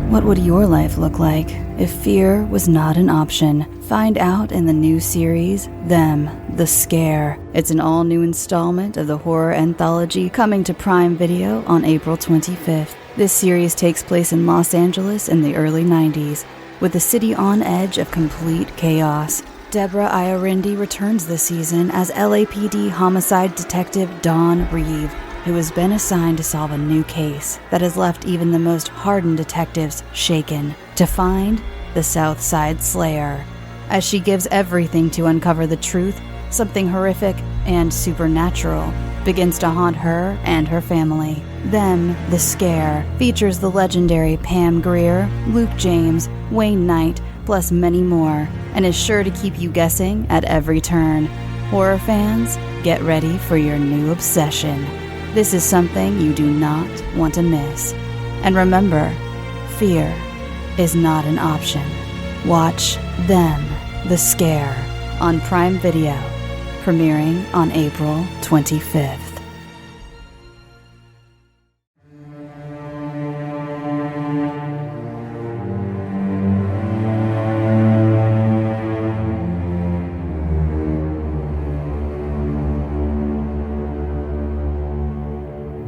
What would your life look like if fear was not an option? Find out in the new series, Them, the Scare. It's an all-new installment of the horror anthology coming to Prime Video on April 25th. This series takes place in Los Angeles in the early 90s, with the city on edge of complete chaos. Deborah Iorindi returns this season as LAPD homicide detective Dawn Reeve, who has been assigned to solve a new case that has left even the most hardened detectives shaken, to find the South Side Slayer. As she gives everything to uncover the truth, something horrific and supernatural begins to haunt her and her family. Them, the Scare, features the legendary Pam Grier, Luke James, Wayne Knight, plus many more, and is sure to keep you guessing at every turn. Horror fans, get ready for your new obsession. This is something you do not want to miss. And remember, fear is not an option. Watch Them, the Scare, on Prime Video, premiering on April 25th.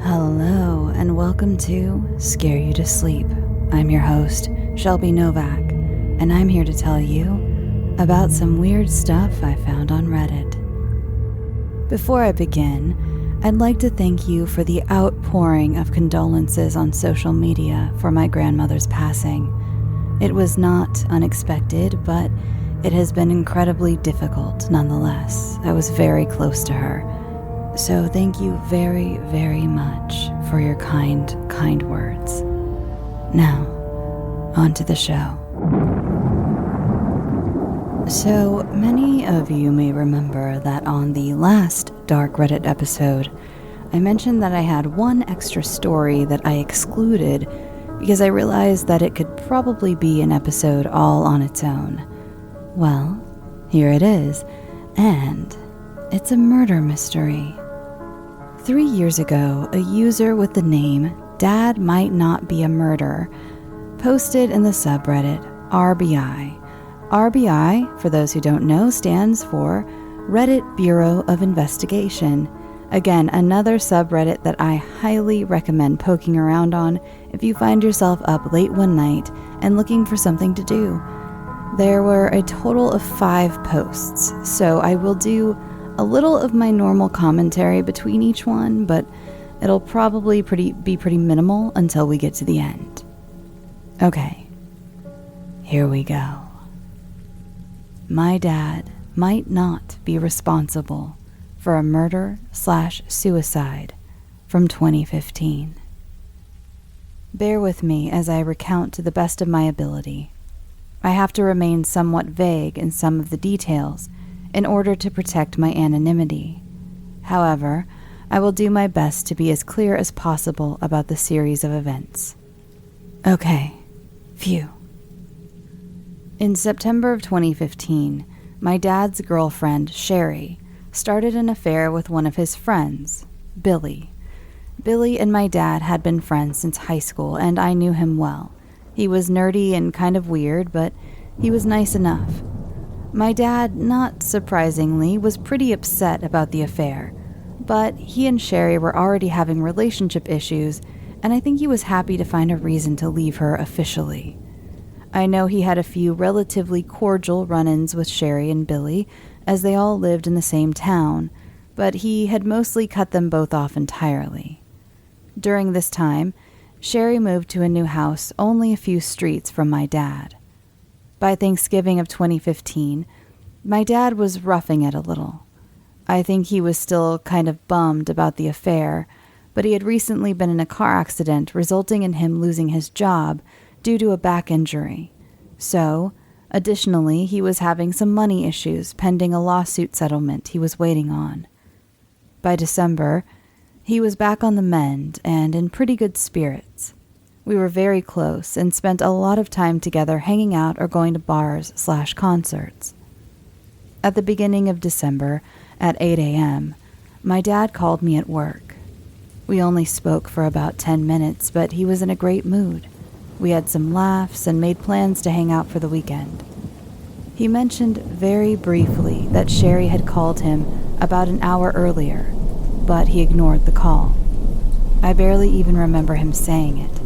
Hello, and welcome to Scare You to Sleep. I'm your host, Shelby Novak, and I'm here to tell you about some weird stuff I found on Reddit. Before I begin, I'd like to thank you for the outpouring of condolences on social media for my grandmother's passing. It was not unexpected, but it has been incredibly difficult nonetheless. I was very close to her. So thank you very, very much for your kind words. Now, on to the show. So many of you may remember that on the last Dark Reddit episode, I mentioned that I had one extra story that I excluded because I realized that it could probably be an episode all on its own. Well, here it is, and it's a murder mystery. 3 years ago, a user with the name Dad Might Not Be a Murderer posted in the subreddit RBI. RBI, for those who don't know, stands for Reddit Bureau of Investigation. Again, another subreddit that I highly recommend poking around on if you find yourself up late one night and looking for something to do. There were a total of 5 posts, so I will do a little of my normal commentary between each one, but it'll probably be pretty minimal until we get to the end. Okay, here we go. My dad might not be responsible for a murder/suicide from 2015. Bear with me as I recount to the best of my ability. I have to remain somewhat vague in some of the details in order to protect my anonymity. However, I will do my best to be as clear as possible about the series of events. Okay, phew. In September of 2015, my dad's girlfriend, Sherry, started an affair with one of his friends, Billy. Billy and my dad had been friends since high school, and I knew him well. He was nerdy and kind of weird, but he was nice enough. My dad, not surprisingly, was pretty upset about the affair, but he and Sherry were already having relationship issues, and I think he was happy to find a reason to leave her officially. I know he had a few relatively cordial run-ins with Sherry and Billy, as they all lived in the same town, but he had mostly cut them both off entirely. During this time, Sherry moved to a new house only a few streets from my dad. By Thanksgiving of 2015, my dad was roughing it a little. I think he was still kind of bummed about the affair, but he had recently been in a car accident resulting in him losing his job due to a back injury. So, additionally, he was having some money issues pending a lawsuit settlement he was waiting on. By December, he was back on the mend and in pretty good spirits. We were very close and spent a lot of time together hanging out or going to bars/concerts. At the beginning of December, at 8 a.m., my dad called me at work. We only spoke for about 10 minutes, but he was in a great mood. We had some laughs and made plans to hang out for the weekend. He mentioned very briefly that Sherry had called him about an hour earlier, but he ignored the call. I barely even remember him saying it.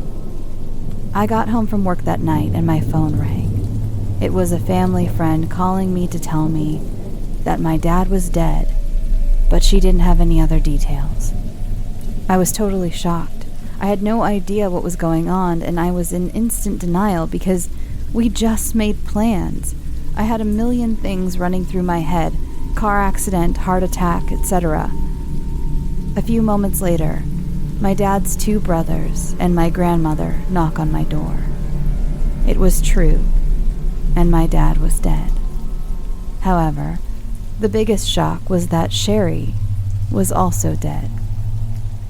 I got home from work that night and my phone rang. It was a family friend calling me to tell me that my dad was dead, but she didn't have any other details. I was totally shocked. I had no idea what was going on, and I was in instant denial because we just made plans. I had a million things running through my head: car accident, heart attack, etc. A few moments later, my dad's 2 brothers and my grandmother knock on my door. It was true, and my dad was dead. However, the biggest shock was that Sherry was also dead.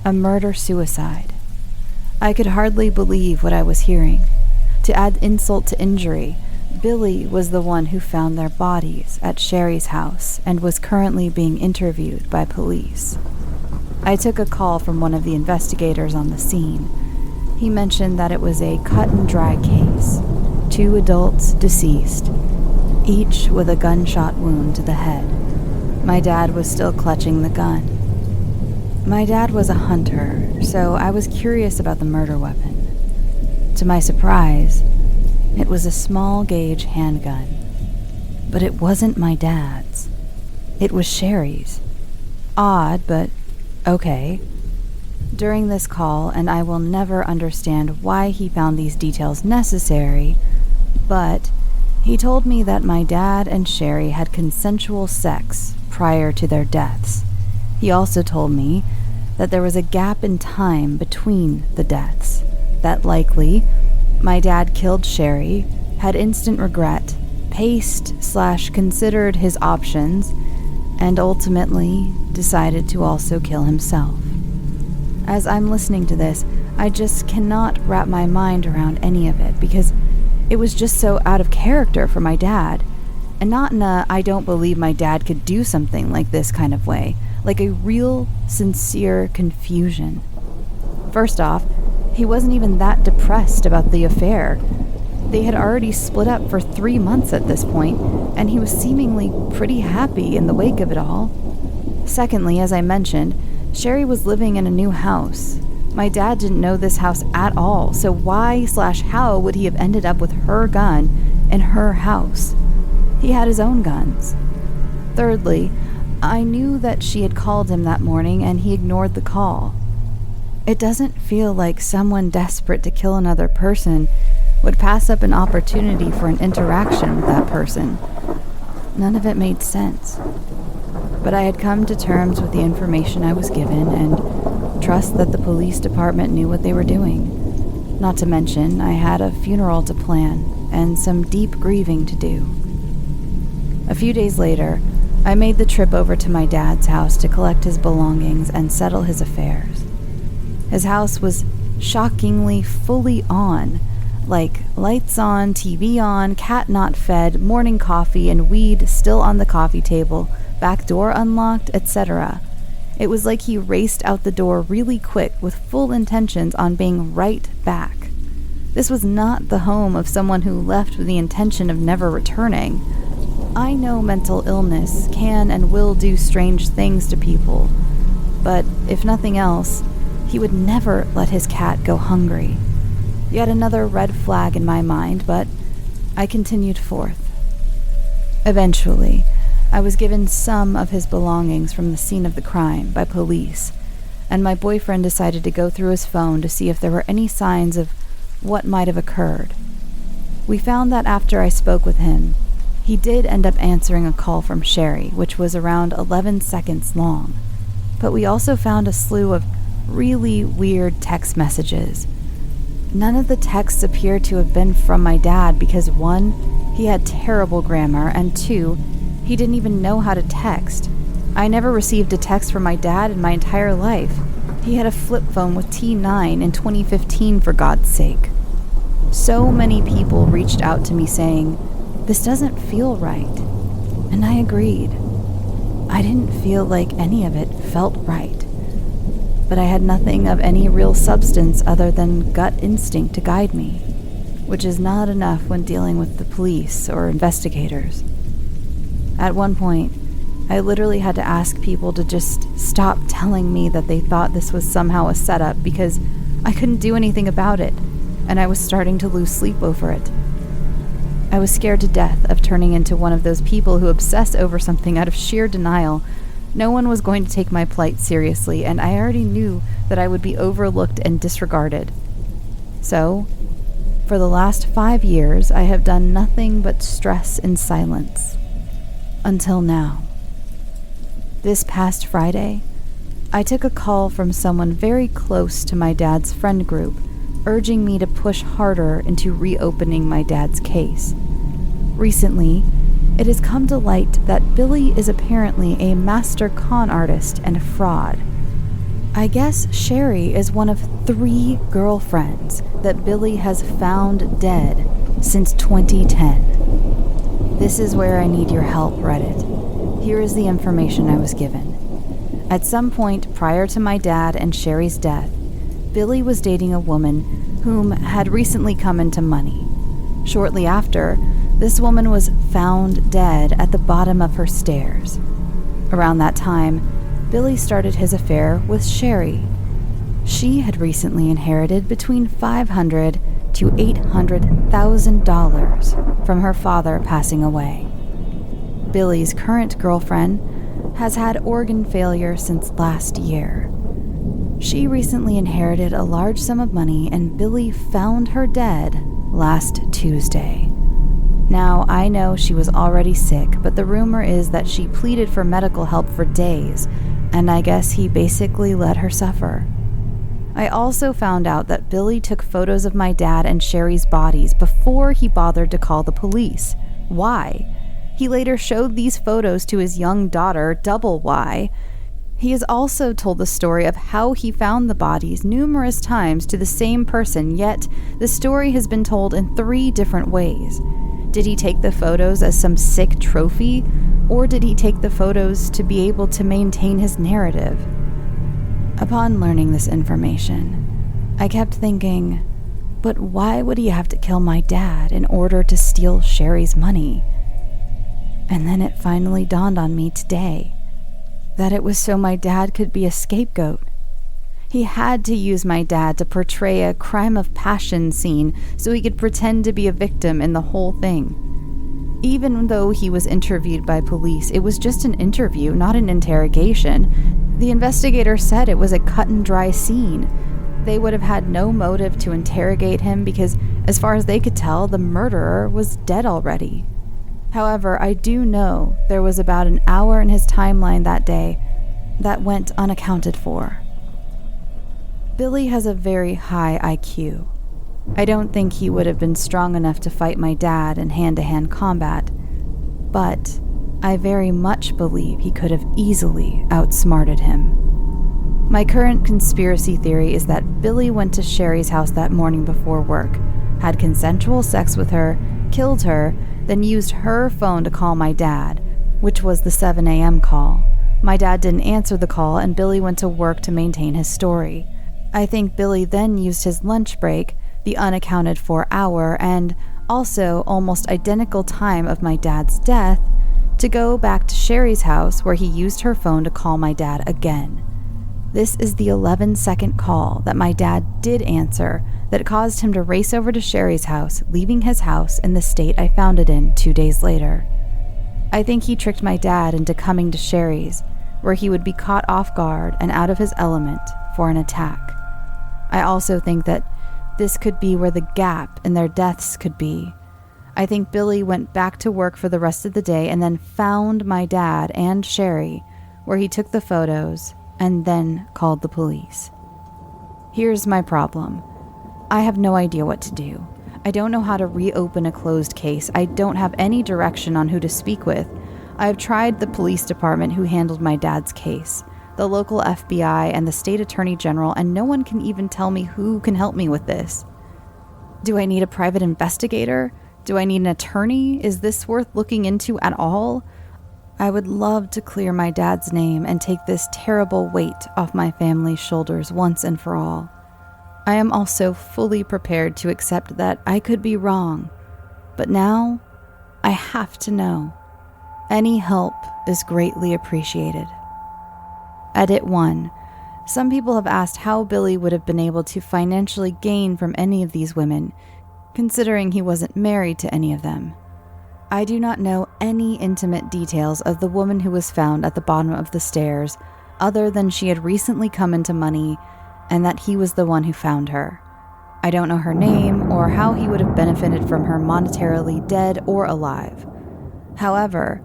A murder-suicide. I could hardly believe what I was hearing. To add insult to injury, Billy was the one who found their bodies at Sherry's house and was currently being interviewed by police. I took a call from one of the investigators on the scene. He mentioned that it was a cut-and-dry case. 2 adults deceased, each with a gunshot wound to the head. My dad was still clutching the gun. My dad was a hunter, so I was curious about the murder weapon. To my surprise, it was a small-gauge handgun. But it wasn't my dad's. It was Sherry's. Odd, but okay. During this call, and I will never understand why he found these details necessary, but he told me that my dad and Sherry had consensual sex prior to their deaths. He also told me that there was a gap in time between the deaths, that likely my dad killed Sherry, had instant regret, paced/considered his options, and ultimately decided to also kill himself. As I'm listening to this, I just cannot wrap my mind around any of it because it was just so out of character for my dad, and not in a I don't believe my dad could do something like this kind of way, like a real, sincere confusion. First off, he wasn't even that depressed about the affair. They had already split up for 3 months at this point, and he was seemingly pretty happy in the wake of it all. Secondly, as I mentioned, Sherry was living in a new house. My dad didn't know this house at all, so why/how would he have ended up with her gun in her house? He had his own guns. Thirdly, I knew that she had called him that morning and he ignored the call. It doesn't feel like someone desperate to kill another person would pass up an opportunity for an interaction with that person. None of it made sense. But I had come to terms with the information I was given and trust that the police department knew what they were doing. Not to mention, I had a funeral to plan and some deep grieving to do. A few days later, I made the trip over to my dad's house to collect his belongings and settle his affairs. His house was shockingly fully on, like lights on, TV on, cat not fed, morning coffee, and weed still on the coffee table, back door unlocked, etc. It was like he raced out the door really quick with full intentions on being right back. This was not the home of someone who left with the intention of never returning. I know mental illness can and will do strange things to people, but if nothing else, he would never let his cat go hungry. Yet another red flag in my mind, but I continued forth. Eventually, I was given some of his belongings from the scene of the crime by police, and my boyfriend decided to go through his phone to see if there were any signs of what might have occurred. We found that after I spoke with him, he did end up answering a call from Sherry, which was around 11 seconds long. But we also found a slew of really weird text messages. None of the texts appear to have been from my dad because 1, he had terrible grammar, and 2, he didn't even know how to text. I never received a text from my dad in my entire life. He had a flip phone with T9 in 2015, for God's sake. So many people reached out to me saying, "This doesn't feel right." And I agreed. I didn't feel like any of it felt right. But I had nothing of any real substance other than gut instinct to guide me. which is not enough when dealing with the police or investigators. At one point, I literally had to ask people to just stop telling me that they thought this was somehow a setup because I couldn't do anything about it, and I was starting to lose sleep over it. I was scared to death of turning into one of those people who obsess over something out of sheer denial. No one was going to take my plight seriously, and I already knew that I would be overlooked and disregarded. So, for the last 5 years, I have done nothing but stress in silence. Until now. This past Friday, I took a call from someone very close to my dad's friend group, urging me to push harder into reopening my dad's case. Recently, it has come to light that Billy is apparently a master con artist and a fraud. I guess Sherry is one of 3 girlfriends that Billy has found dead since 2010. This is where I need your help, Reddit. Here is the information I was given. At some point prior to my dad and Sherry's death, Billy was dating a woman whom had recently come into money. Shortly after, this woman was found dead at the bottom of her stairs. Around that time, Billy started his affair with Sherry. She had recently inherited between $500,000 to $800,000 from her father passing away. Billy's current girlfriend has had organ failure since last year. She recently inherited a large sum of money, and Billy found her dead last Tuesday. Now, I know she was already sick, but the rumor is that she pleaded for medical help for days, and I guess he basically let her suffer. I also found out that Billy took photos of my dad and Sherry's bodies before he bothered to call the police. Why? He later showed these photos to his young daughter, double why. He has also told the story of how he found the bodies numerous times to the same person, yet the story has been told in 3 different ways. Did he take the photos as some sick trophy, or did he take the photos to be able to maintain his narrative? Upon learning this information, I kept thinking, but why would he have to kill my dad in order to steal Sherry's money? And then it finally dawned on me today that it was so my dad could be a scapegoat. He had to use my dad to portray a crime of passion scene so he could pretend to be a victim in the whole thing. Even though he was interviewed by police, it was just an interview, not an interrogation. The investigator said it was a cut and dry scene. They would have had no motive to interrogate him because, as far as they could tell, the murderer was dead already. However, I do know there was about an hour in his timeline that day that went unaccounted for. Billy has a very high IQ. I don't think he would have been strong enough to fight my dad in hand-to-hand combat, but I very much believe he could have easily outsmarted him. My current conspiracy theory is that Billy went to Sherry's house that morning before work, had consensual sex with her, killed her, then used her phone to call my dad, which was the 7 a.m. call. My dad didn't answer the call, and Billy went to work to maintain his story. I think Billy then used his lunch break, the unaccounted for hour, and also almost identical time of my dad's death, to go back to Sherry's house where he used her phone to call my dad again. This is the 11-second call that my dad did answer that caused him to race over to Sherry's house, leaving his house in the state I found it in 2 days later. I think he tricked my dad into coming to Sherry's, where he would be caught off guard and out of his element for an attack. I also think that this could be where the gap in their deaths could be. I think Billy went back to work for the rest of the day and then found my dad and Sherry, where he took the photos and then called the police. Here's my problem. I have no idea what to do. I don't know how to reopen a closed case. I don't have any direction on who to speak with. I have tried the police department who handled my dad's case, the local FBI, and the state attorney general, and no one can even tell me who can help me with this. Do I need a private investigator? Do I need an attorney? Is this worth looking into at all? I would love to clear my dad's name and take this terrible weight off my family's shoulders once and for all. I am also fully prepared to accept that I could be wrong, but now I have to know. Any help is greatly appreciated. Edit 1. Some people have asked how Billy would have been able to financially gain from any of these women, considering he wasn't married to any of them. I do not know any intimate details of the woman who was found at the bottom of the stairs, other than she had recently come into money and that he was the one who found her. I don't know her name or how he would have benefited from her monetarily, dead or alive. However,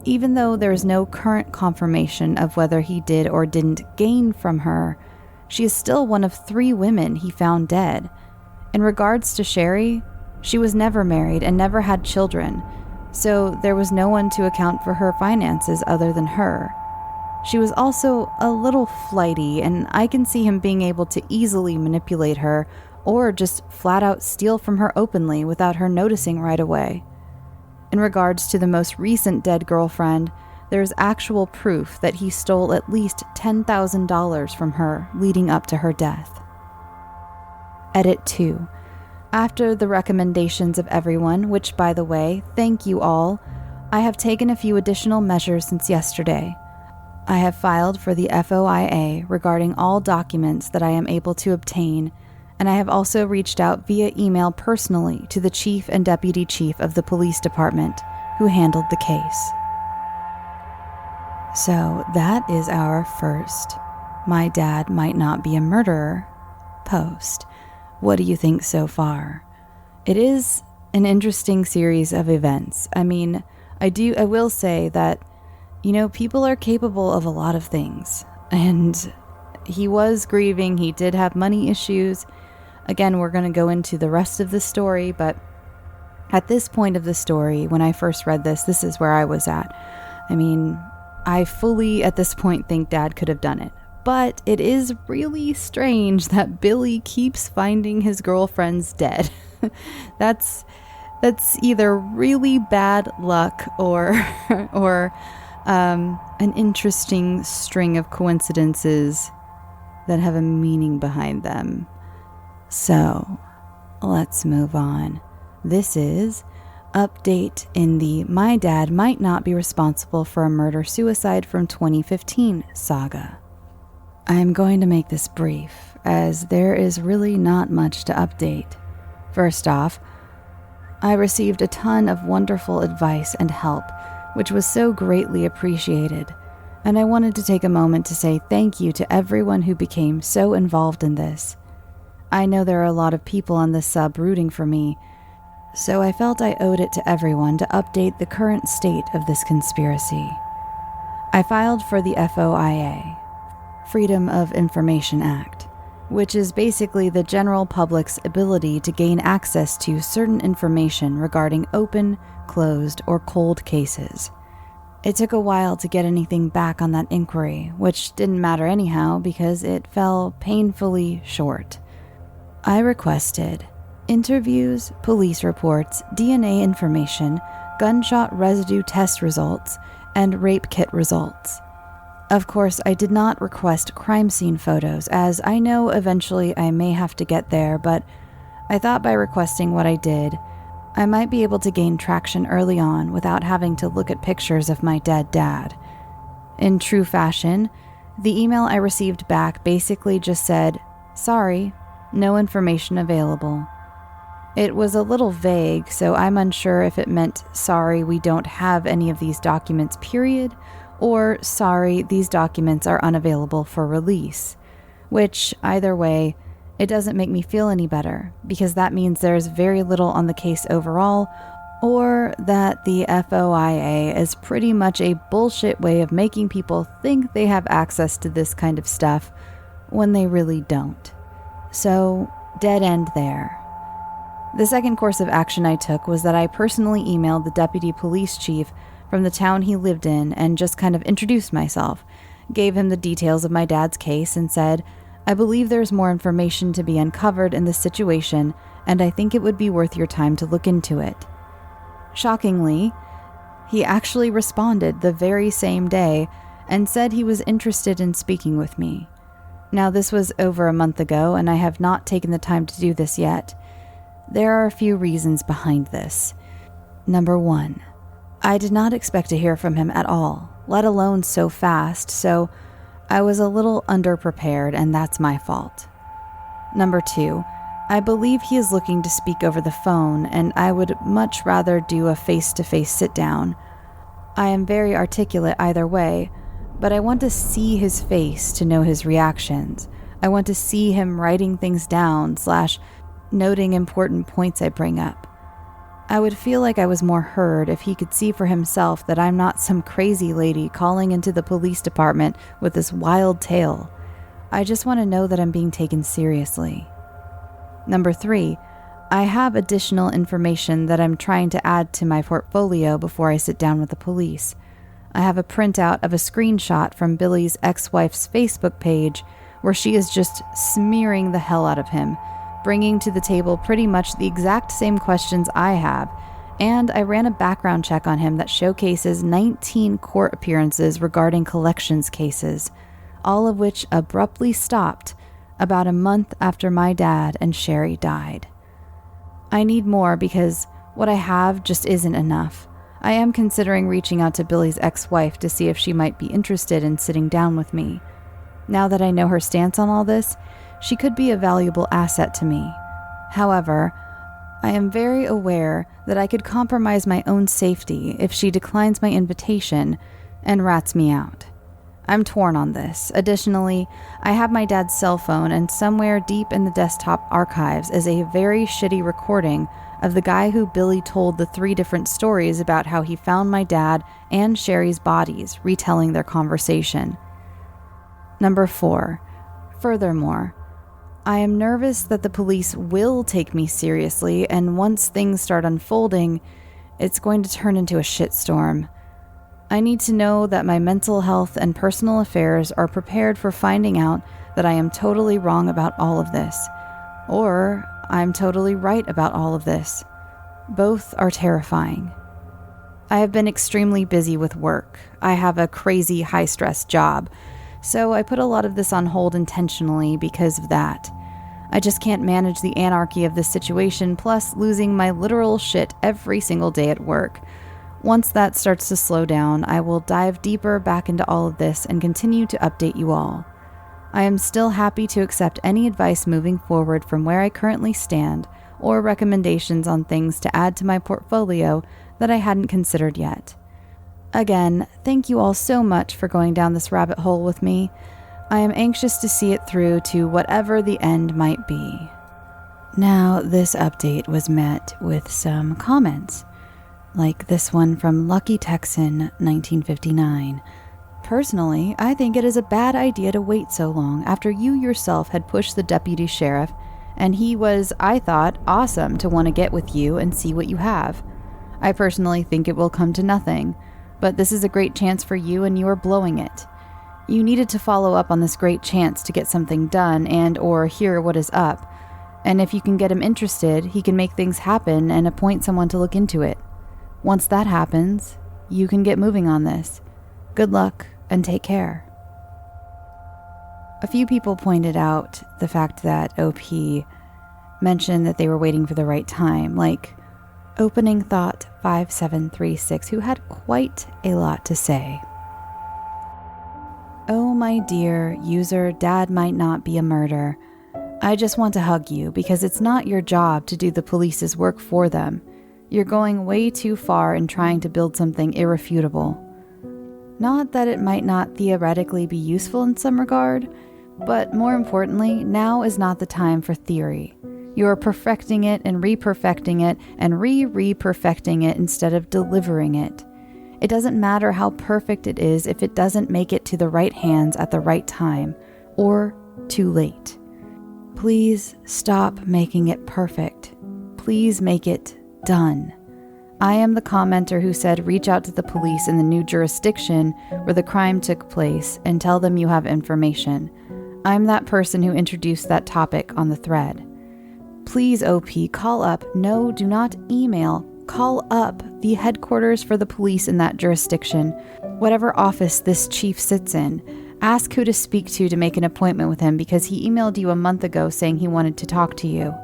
even though there is no current confirmation of whether he did or didn't gain from her, she is still one of 3 women he found dead. In regards to Sherry, she was never married and never had children, so there was no one to account for her finances other than her. She was also a little flighty, and I can see him being able to easily manipulate her or just flat out steal from her openly without her noticing right away. In regards to the most recent dead girlfriend, there is actual proof that he stole at least $10,000 from her leading up to her death. Edit 2. After the recommendations of everyone, which by the way, thank you all, I have taken a few additional measures since yesterday. I have filed for the FOIA regarding all documents that I am able to obtain, and I have also reached out via email personally to the chief and deputy chief of the police department who handled the case. So that is our first "My dad might not be a murderer" post. What do you think so far? It is an interesting series of events. I mean, I will say that, people are capable of a lot of things. And he was grieving. He did have money issues. Again, we're going to go into the rest of the story, but at this point of the story, when I first read this is where I was at. I mean, I fully, at this point, think Dad could have done it. But it is really strange that Billy keeps finding his girlfriends dead. That's either really bad luck or an interesting string of coincidences that have a meaning behind them. So, let's move on. This is update in the "My dad might not be responsible for a murder-suicide from 2015 saga." I am going to make this brief, as there is really not much to update. First off, I received a ton of wonderful advice and help, which was so greatly appreciated, and I wanted to take a moment to say thank you to everyone who became so involved in this. I know there are a lot of people on this sub rooting for me, so I felt I owed it to everyone to update the current state of this conspiracy. I filed for the FOIA, Freedom of Information Act, which is basically the general public's ability to gain access to certain information regarding open, closed, or cold cases. It took a while to get anything back on that inquiry, which didn't matter anyhow because it fell painfully short. I requested interviews, police reports, DNA information, gunshot residue test results, and rape kit results. Of course, I did not request crime scene photos, as I know eventually I may have to get there, but I thought by requesting what I did, I might be able to gain traction early on without having to look at pictures of my dead dad. In true fashion, the email I received back basically just said, "Sorry, no information available." It was a little vague, so I'm unsure if it meant "Sorry, we don't have any of these documents, period," or "Sorry, these documents are unavailable for release," which, either way, it doesn't make me feel any better, because that means there's very little on the case overall, or that the FOIA is pretty much a bullshit way of making people think they have access to this kind of stuff when they really don't. So, dead end there. The second course of action I took was that I personally emailed the deputy police chief from the town he lived in and just kind of introduced myself, gave him the details of my dad's case, and said, "I believe there's more information to be uncovered in this situation, and I think it would be worth your time to look into it." Shockingly, he actually responded the very same day and said he was interested in speaking with me. Now, this was over a month ago, and I have not taken the time to do this yet. There are a few reasons behind this. Number 1, I did not expect to hear from him at all, let alone so fast, so I was a little underprepared, and that's my fault. Number 2, I believe he is looking to speak over the phone, and I would much rather do a face-to-face sit-down. I am very articulate either way, but I want to see his face to know his reactions. I want to see him writing things down / noting important points I bring up. I would feel like I was more heard if he could see for himself that I'm not some crazy lady calling into the police department with this wild tale. I just want to know that I'm being taken seriously. Number 3, I have additional information that I'm trying to add to my portfolio before I sit down with the police. I have a printout of a screenshot from Billy's ex-wife's Facebook page where she is just smearing the hell out of him, bringing to the table pretty much the exact same questions I have, and I ran a background check on him that showcases 19 court appearances regarding collections cases, all of which abruptly stopped about a month after my dad and Sherry died. I need more because what I have just isn't enough. I am considering reaching out to Billy's ex-wife to see if she might be interested in sitting down with me. Now that I know her stance on all this, she could be a valuable asset to me. However, I am very aware that I could compromise my own safety if she declines my invitation and rats me out. I'm torn on this. Additionally, I have my dad's cell phone, and somewhere deep in the desktop archives is a very shitty recording of the guy who Billy told the 3 different stories about how he found my dad and Sherry's bodies, retelling their conversation. Number 4, furthermore, I am nervous that the police will take me seriously, and once things start unfolding, it's going to turn into a shitstorm. I need to know that my mental health and personal affairs are prepared for finding out that I am totally wrong about all of this, or I'm totally right about all of this. Both are terrifying. I have been extremely busy with work. I have a crazy high-stress job, so I put a lot of this on hold intentionally because of that. I just can't manage the anarchy of this situation, plus losing my literal shit every single day at work. Once that starts to slow down, I will dive deeper back into all of this and continue to update you all. I am still happy to accept any advice moving forward from where I currently stand, or recommendations on things to add to my portfolio that I hadn't considered yet. Again, thank you all so much for going down this rabbit hole with me. I am anxious to see it through to whatever the end might be. Now, this update was met with some comments, like this one from Lucky Texan 1959. Personally, I think it is a bad idea to wait so long after you yourself had pushed the deputy sheriff, and he was, I thought, awesome to want to get with you and see what you have. I personally think it will come to nothing, but this is a great chance for you and you are blowing it. You needed to follow up on this great chance to get something done and or hear what is up, and if you can get him interested, he can make things happen and appoint someone to look into it. Once that happens, you can get moving on this. Good luck and take care. A few people pointed out the fact that OP mentioned that they were waiting for the right time, like Opening Thought 5736, who had quite a lot to say. Oh my dear user, Dad might not be a murderer. I just want to hug you because it's not your job to do the police's work for them. You're going way too far in trying to build something irrefutable. Not that it might not theoretically be useful in some regard, but more importantly, now is not the time for theory. You are perfecting it and re-perfecting it and re-re-perfecting it instead of delivering it. It doesn't matter how perfect it is if it doesn't make it to the right hands at the right time, or too late. Please stop making it perfect. Please make it done. I am the commenter who said reach out to the police in the new jurisdiction where the crime took place and tell them you have information. I'm that person who introduced that topic on the thread. Please, OP, call up. No, do not email. Call up the headquarters for the police in that jurisdiction, whatever office this chief sits in. Ask who to speak to make an appointment with him because he emailed you a month ago saying he wanted to talk to you.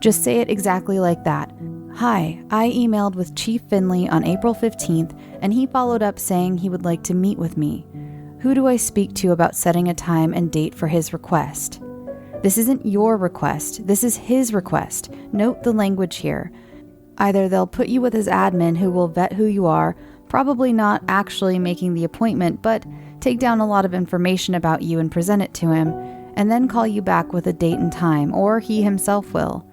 Just say it exactly like that. Hi, I emailed with Chief Finley on April 15th, and he followed up saying he would like to meet with me. Who do I speak to about setting a time and date for his request? This isn't your request. This is his request. Note the language here. Either they'll put you with his admin who will vet who you are, probably not actually making the appointment, but take down a lot of information about you and present it to him, and then call you back with a date and time, or he himself will.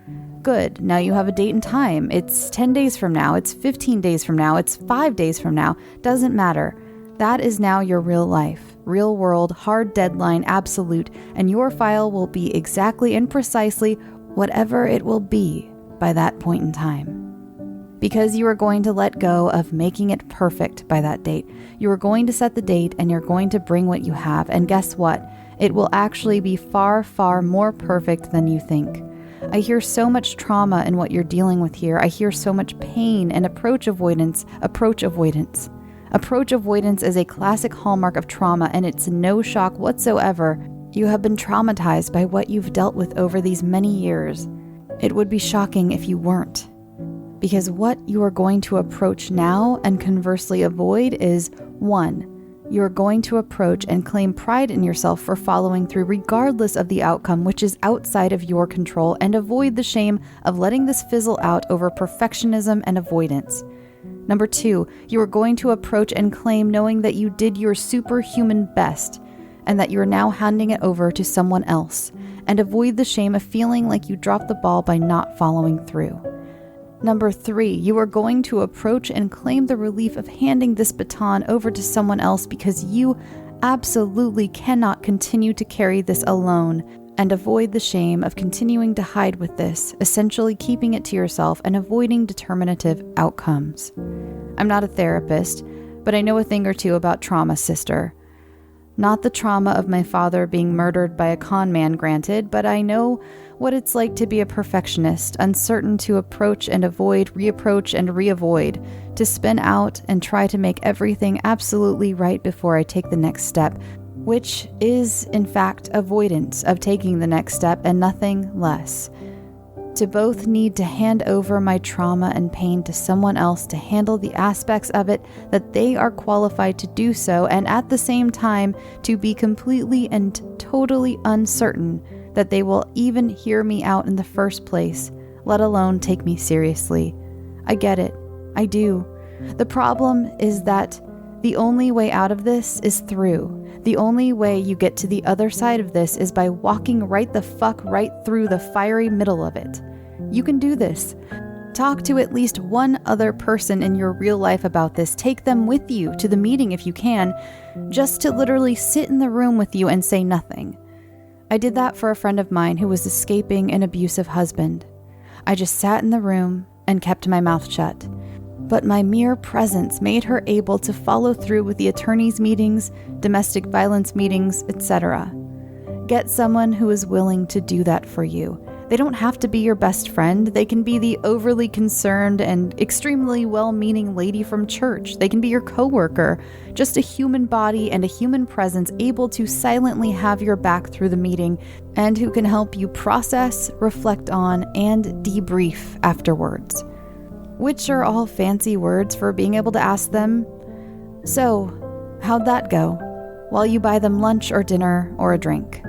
Good, now you have a date and time. It's 10 days from now, it's 15 days from now, it's 5 days from now. Doesn't matter. That is now your real life, real world, hard deadline, absolute, and your file will be exactly and precisely whatever it will be by that point in time. Because you are going to let go of making it perfect by that date. You are going to set the date and you're going to bring what you have. And guess what? It will actually be far, far more perfect than you think. I hear so much trauma in what you're dealing with here. I hear so much pain and approach avoidance. Approach avoidance is a classic hallmark of trauma, and it's no shock whatsoever. You have been traumatized by what you've dealt with over these many years. It would be shocking if you weren't. Because what you are going to approach now and conversely avoid is 1. You are going to approach and claim pride in yourself for following through regardless of the outcome, which is outside of your control, and avoid the shame of letting this fizzle out over perfectionism and avoidance. Number 2, you are going to approach and claim knowing that you did your superhuman best and that you are now handing it over to someone else, and avoid the shame of feeling like you dropped the ball by not following through. Number 3, you are going to approach and claim the relief of handing this baton over to someone else because you absolutely cannot continue to carry this alone, and avoid the shame of continuing to hide with this, essentially keeping it to yourself and avoiding determinative outcomes. I'm not a therapist, but I know a thing or two about trauma, sister. Not the trauma of my father being murdered by a con man, granted, but I know what it's like to be a perfectionist, uncertain to approach and avoid, reapproach and reavoid, to spin out and try to make everything absolutely right before I take the next step, which is, in fact, avoidance of taking the next step and nothing less. To both need to hand over my trauma and pain to someone else to handle the aspects of it that they are qualified to do so, and at the same time to be completely and totally uncertain that they will even hear me out in the first place, let alone take me seriously. I get it. I do. The problem is that the only way out of this is through. The only way you get to the other side of this is by walking right the fuck right through the fiery middle of it. You can do this. Talk to at least one other person in your real life about this. Take them with you to the meeting if you can, just to literally sit in the room with you and say nothing. I did that for a friend of mine who was escaping an abusive husband. I just sat in the room and kept my mouth shut. But my mere presence made her able to follow through with the attorney's meetings, domestic violence meetings, etc. Get someone who is willing to do that for you. They don't have to be your best friend. They can be the overly concerned and extremely well-meaning lady from church. They can be your coworker, just a human body and a human presence able to silently have your back through the meeting and who can help you process, reflect on, and debrief afterwards. Which are all fancy words for being able to ask them, "So, how'd that go?" while you buy them lunch or dinner or a drink.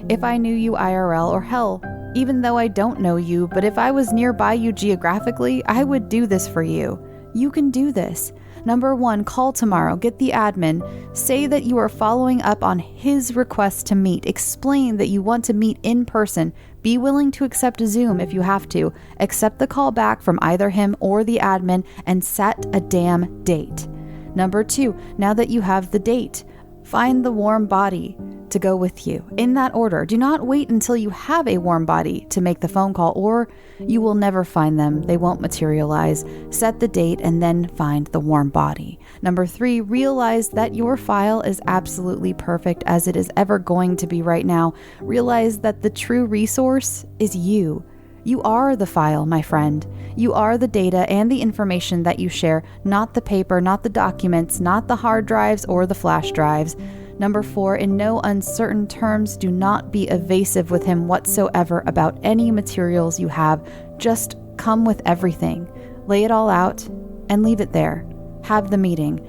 If I knew you IRL, or hell, even though I don't know you, but if I was nearby you geographically, I would do this for you. You can do this. Number 1, call tomorrow, get the admin, say that you are following up on his request to meet, explain that you want to meet in person, be willing to accept Zoom if you have to, accept the call back from either him or the admin, and set a damn date. Number 2, now that you have the date, find the warm body to go with you. In that order, do not wait until you have a warm body to make the phone call, or you will never find them. They won't materialize. Set the date and then find the warm body. Number 3, realize that your file is absolutely perfect as it is ever going to be right now. Realize that the true resource is you. You are the file, my friend. You are the data and the information that you share, not the paper, not the documents, not the hard drives or the flash drives. Number 4, in no uncertain terms, do not be evasive with him whatsoever about any materials you have. Just come with everything. Lay it all out and leave it there. Have the meeting.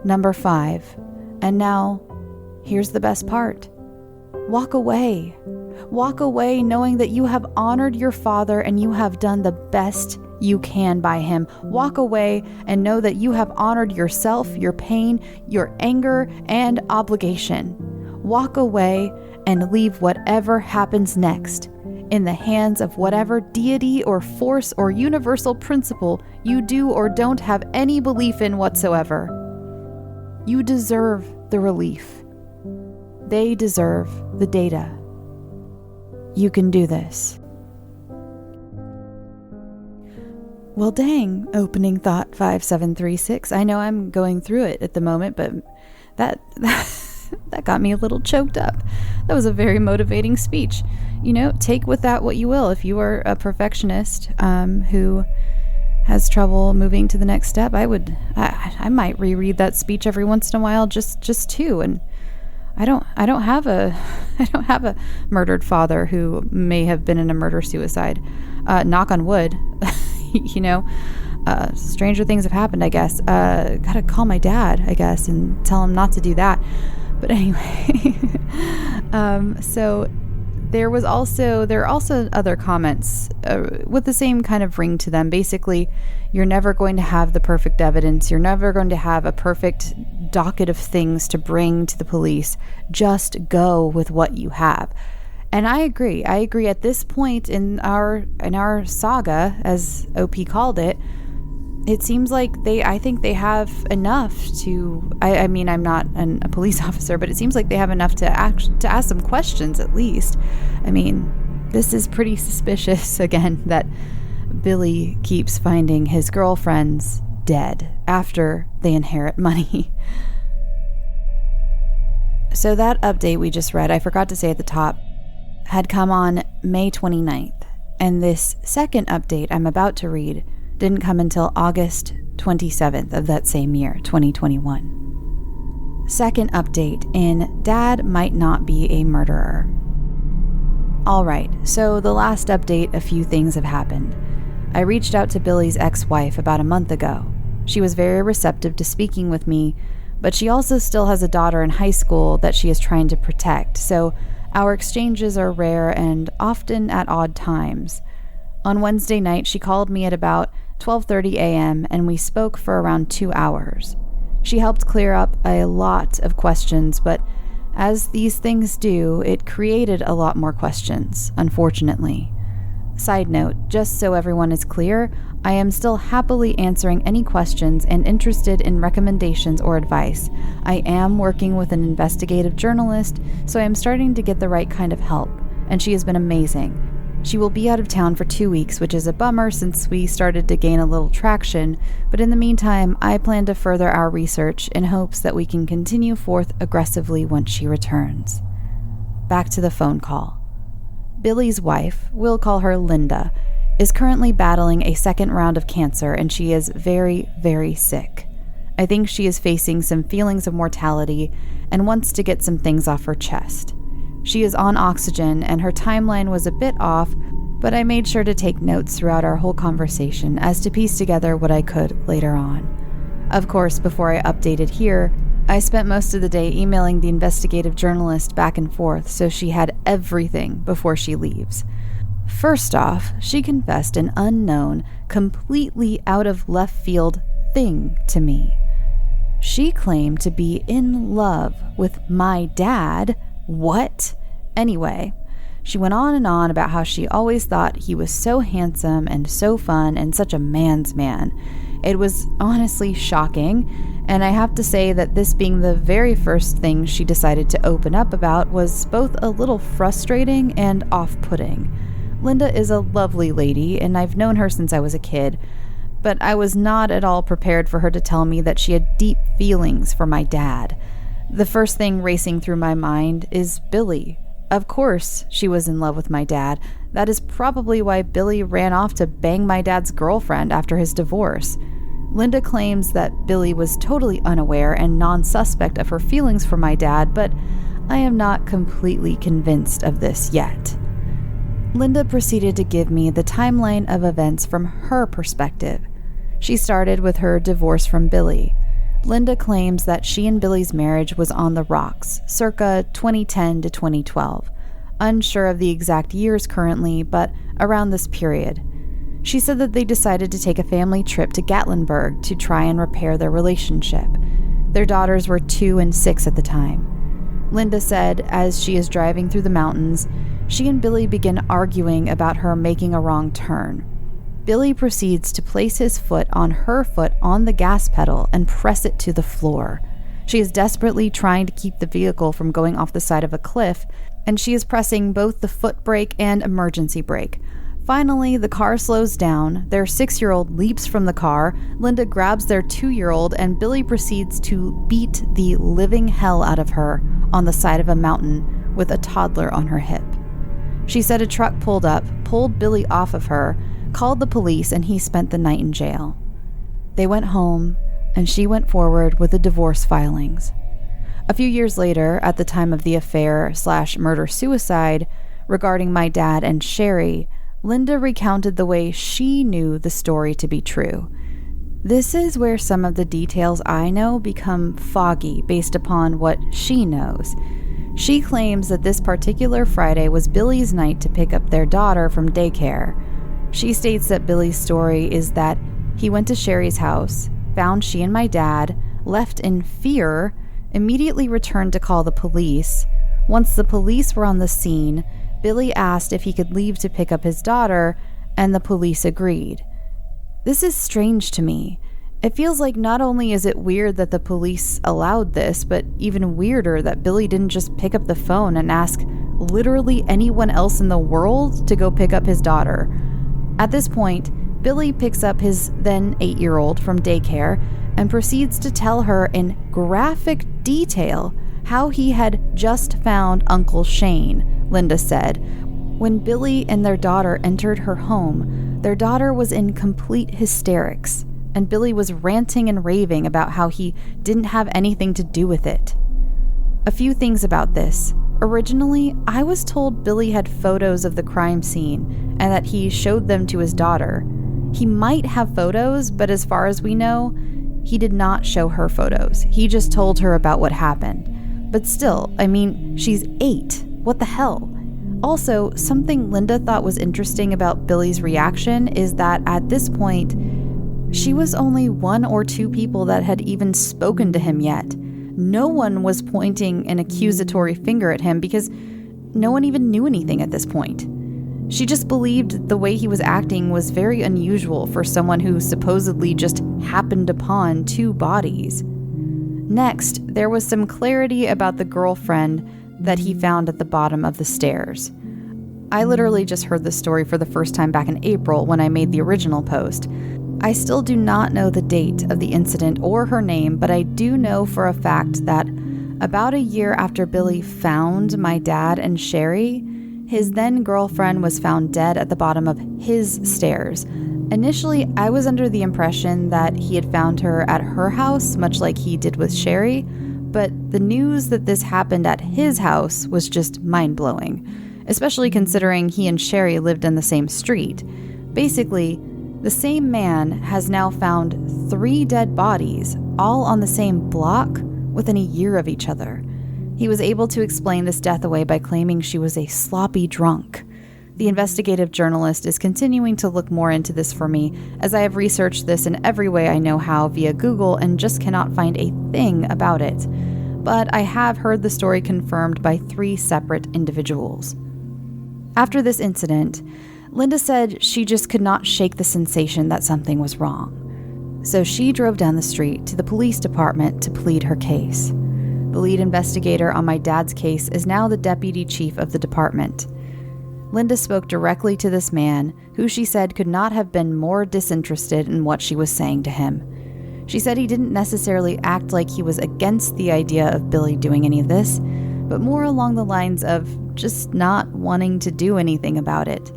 Number 5, and now, here's the best part. Walk away. Walk away knowing that you have honored your father and you have done the best you can by him. Walk away and know that you have honored yourself, your pain, your anger, and obligation. Walk away and leave whatever happens next in the hands of whatever deity or force or universal principle you do or don't have any belief in whatsoever. You deserve the relief. They deserve the data. You can do this. Well, dang, opening thought 5736. I know I'm going through it at the moment, but that got me a little choked up. That was a very motivating speech. Take with that what you will. If you are a perfectionist who has trouble moving to the next step, I might reread that speech every once in a while just to. And I don't have a murdered father who may have been in a murder-suicide. Knock on wood. Stranger things have happened, I guess. Gotta call my dad, I guess, and tell him not to do that. But anyway, so there are also other comments with the same kind of ring to them. Basically, you're never going to have the perfect evidence. You're never going to have a perfect docket of things to bring to the police. Just go with what you have. And I agree. At this point in our saga, as OP called it, it seems like I think they have enough to, I mean, I'm not a police officer, but it seems like they have enough to ask some questions at least. I mean, this is pretty suspicious, again, that Billy keeps finding his girlfriends dead after they inherit money. So that update we just read, I forgot to say at the top, had come on May 29th, and this second update I'm about to read didn't come until August 27th of that same year, 2021. Second update in Dad Might Not Be a Murderer. Alright, so the last update, a few things have happened. I reached out to Billy's ex-wife about a month ago. She was very receptive to speaking with me, but she also still has a daughter in high school that she is trying to protect, so our exchanges are rare and often at odd times. On Wednesday night, she called me at about 12:30 a.m. and we spoke for around 2 hours. She helped clear up a lot of questions, but as these things do, it created a lot more questions, unfortunately. Side note, just so everyone is clear, I am still happily answering any questions and interested in recommendations or advice. I am working with an investigative journalist, so I am starting to get the right kind of help, and she has been amazing. She will be out of town for 2 weeks, which is a bummer since we started to gain a little traction, but in the meantime, I plan to further our research in hopes that we can continue forth aggressively once she returns. Back to the phone call. Billy's wife, we'll call her Linda, is currently battling a second round of cancer, and she is very, very sick. I think she is facing some feelings of mortality and wants to get some things off her chest. She is on oxygen, and her timeline was a bit off, but I made sure to take notes throughout our whole conversation as to piece together what I could later on. Of course, before I updated here, I spent most of the day emailing the investigative journalist back and forth, so she had everything before she leaves. First off, she confessed an unknown, completely out of left field thing to me. She claimed to be in love with my dad. What? Anyway, she went on and on about how she always thought he was so handsome and so fun and such a man's man. It was honestly shocking, and I have to say that this being the very first thing she decided to open up about was both a little frustrating and off-putting. Linda is a lovely lady, and I've known her since I was a kid, but I was not at all prepared for her to tell me that she had deep feelings for my dad. The first thing racing through my mind is Billy. Of course she was in love with my dad. That is probably why Billy ran off to bang my dad's girlfriend after his divorce. Linda claims that Billy was totally unaware and non-suspect of her feelings for my dad, but I am not completely convinced of this yet. Linda proceeded to give me the timeline of events from her perspective. She started with her divorce from Billy. Linda claims that she and Billy's marriage was on the rocks, circa 2010 to 2012. Unsure of the exact years currently, but around this period. She said that they decided to take a family trip to Gatlinburg to try and repair their relationship. Their daughters were 2 and 6 at the time. Linda said, as she is driving through the mountains, she and Billy begin arguing about her making a wrong turn. Billy proceeds to place his foot on her foot on the gas pedal and press it to the floor. She is desperately trying to keep the vehicle from going off the side of a cliff, and she is pressing both the foot brake and emergency brake. Finally, the car slows down, their 6-year-old leaps from the car, Linda grabs their 2-year-old, and Billy proceeds to beat the living hell out of her on the side of a mountain with a toddler on her hip. She said a truck pulled up, pulled Billy off of her, called the police, and he spent the night in jail. They went home, and she went forward with the divorce filings. A few years later, at the time of the affair/murder-suicide regarding my dad and Sherry, Linda recounted the way she knew the story to be true. This is where some of the details I know become foggy based upon what she knows. She claims that this particular Friday was Billy's night to pick up their daughter from daycare. She states that Billy's story is that he went to Sherry's house, found she and my dad, left in fear, immediately returned to call the police. Once the police were on the scene, Billy asked if he could leave to pick up his daughter, and the police agreed. This is strange to me. It feels like not only is it weird that the police allowed this, but even weirder that Billy didn't just pick up the phone and ask literally anyone else in the world to go pick up his daughter. At this point, Billy picks up his then 8-year-old from daycare and proceeds to tell her in graphic detail how he had just found Uncle Shane. Linda said, when Billy and their daughter entered her home, their daughter was in complete hysterics, and Billy was ranting and raving about how he didn't have anything to do with it. A few things about this. Originally, I was told Billy had photos of the crime scene and that he showed them to his daughter. He might have photos, but as far as we know, he did not show her photos. He just told her about what happened. But still, I mean, she's 8. What the hell? Also, something Linda thought was interesting about Billy's reaction is that at this point, she was only 1 or 2 people that had even spoken to him yet. No one was pointing an accusatory finger at him because no one even knew anything at this point. She just believed the way he was acting was very unusual for someone who supposedly just happened upon 2 bodies. Next, there was some clarity about the girlfriend that he found at the bottom of the stairs. I literally just heard this story for the first time back in April when I made the original post. I still do not know the date of the incident or her name, but I do know for a fact that about a year after Billy found my dad and Sherry, his then girlfriend was found dead at the bottom of his stairs. Initially, I was under the impression that he had found her at her house, much like he did with Sherry, but the news that this happened at his house was just mind-blowing, especially considering he and Sherry lived in the same street. Basically, the same man has now found 3 dead bodies, all on the same block, within a year of each other. He was able to explain this death away by claiming she was a sloppy drunk. The investigative journalist is continuing to look more into this for me, as I have researched this in every way I know how via Google and just cannot find a thing about it. But I have heard the story confirmed by 3 separate individuals. After this incident, Linda said she just could not shake the sensation that something was wrong. So she drove down the street to the police department to plead her case. The lead investigator on my dad's case is now the deputy chief of the department. Linda spoke directly to this man, who she said could not have been more disinterested in what she was saying to him. She said he didn't necessarily act like he was against the idea of Billy doing any of this, but more along the lines of just not wanting to do anything about it.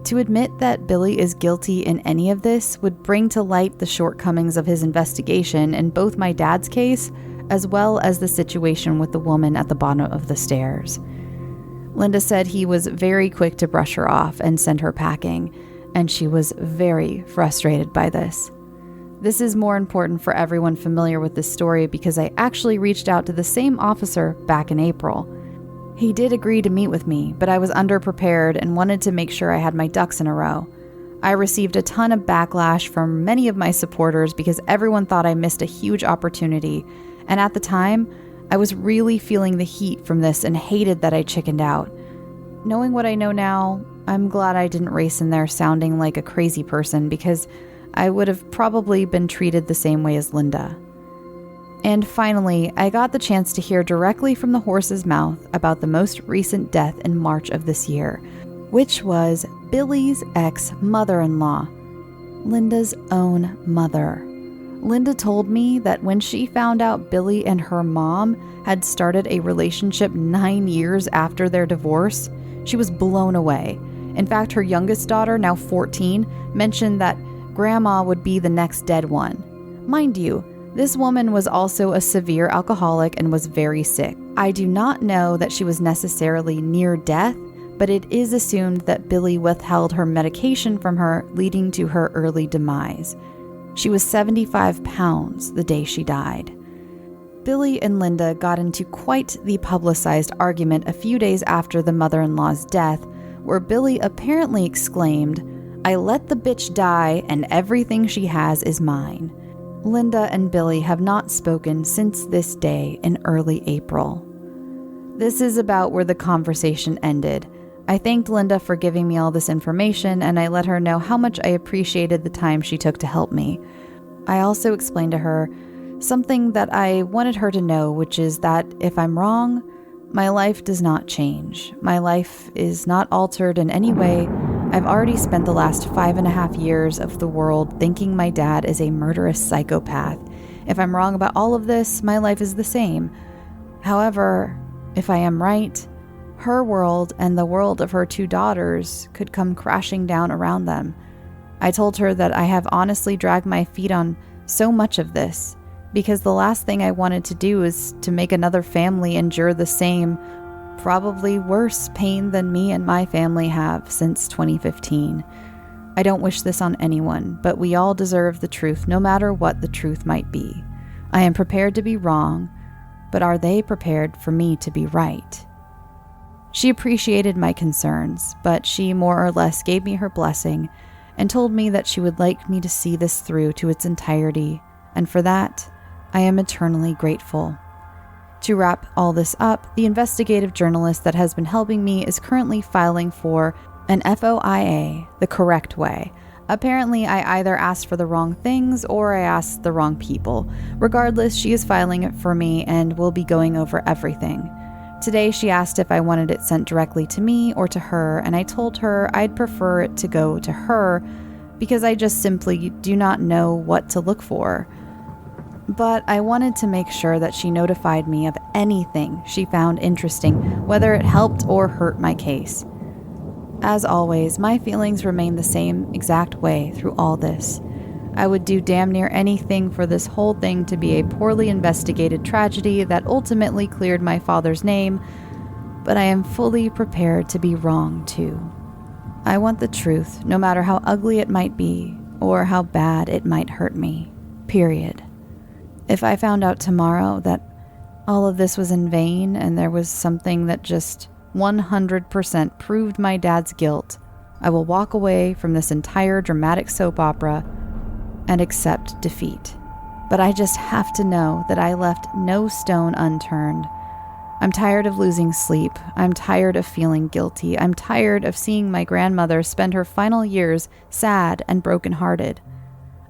To admit that Billy is guilty in any of this would bring to light the shortcomings of his investigation in both my dad's case, as well as the situation with the woman at the bottom of the stairs. Linda said he was very quick to brush her off and send her packing, and she was very frustrated by this. This is more important for everyone familiar with this story because I actually reached out to the same officer back in April. He did agree to meet with me, but I was underprepared and wanted to make sure I had my ducks in a row. I received a ton of backlash from many of my supporters because everyone thought I missed a huge opportunity, and at the time, I was really feeling the heat from this and hated that I chickened out. Knowing what I know now, I'm glad I didn't race in there sounding like a crazy person because I would have probably been treated the same way as Linda. And finally, I got the chance to hear directly from the horse's mouth about the most recent death in March of this year, which was Billy's ex-mother-in-law, Linda's own mother. Linda told me that when she found out Billy and her mom had started a relationship 9 years after their divorce, she was blown away. In fact, her youngest daughter, now 14, mentioned that Grandma would be the next dead one. Mind you, this woman was also a severe alcoholic and was very sick. I do not know that she was necessarily near death, but it is assumed that Billy withheld her medication from her, leading to her early demise. She was 75 pounds the day she died. Billy and Linda got into quite the publicized argument a few days after the mother-in-law's death, where Billy apparently exclaimed, "I let the bitch die and everything she has is mine." Linda and Billy have not spoken since this day in early April. This is about where the conversation ended. I thanked Linda for giving me all this information, and I let her know how much I appreciated the time she took to help me. I also explained to her something that I wanted her to know, which is that if I'm wrong, my life does not change. My life is not altered in any way. I've already spent the last 5.5 years of the world thinking my dad is a murderous psychopath. If I'm wrong about all of this, my life is the same. However, if I am right, her world and the world of her 2 daughters could come crashing down around them. I told her that I have honestly dragged my feet on so much of this, because the last thing I wanted to do is to make another family endure the same, probably worse pain than me and my family have since 2015. I don't wish this on anyone, but we all deserve the truth, no matter what the truth might be. I am prepared to be wrong, but are they prepared for me to be right? She appreciated my concerns, but she more or less gave me her blessing and told me that she would like me to see this through to its entirety, and for that, I am eternally grateful. To wrap all this up, the investigative journalist that has been helping me is currently filing for an FOIA the correct way. Apparently, I either asked for the wrong things or I asked the wrong people. Regardless, she is filing it for me and will be going over everything. Today, she asked if I wanted it sent directly to me or to her, and I told her I'd prefer it to go to her because I just simply do not know what to look for. But I wanted to make sure that she notified me of anything she found interesting, whether it helped or hurt my case. As always, my feelings remain the same exact way through all this. I would do damn near anything for this whole thing to be a poorly investigated tragedy that ultimately cleared my father's name, but I am fully prepared to be wrong too. I want the truth, no matter how ugly it might be or how bad it might hurt me. Period. If I found out tomorrow that all of this was in vain and there was something that just 100% proved my dad's guilt, I will walk away from this entire dramatic soap opera and accept defeat. But I just have to know that I left no stone unturned. I'm tired of losing sleep. I'm tired of feeling guilty. I'm tired of seeing my grandmother spend her final years sad and brokenhearted.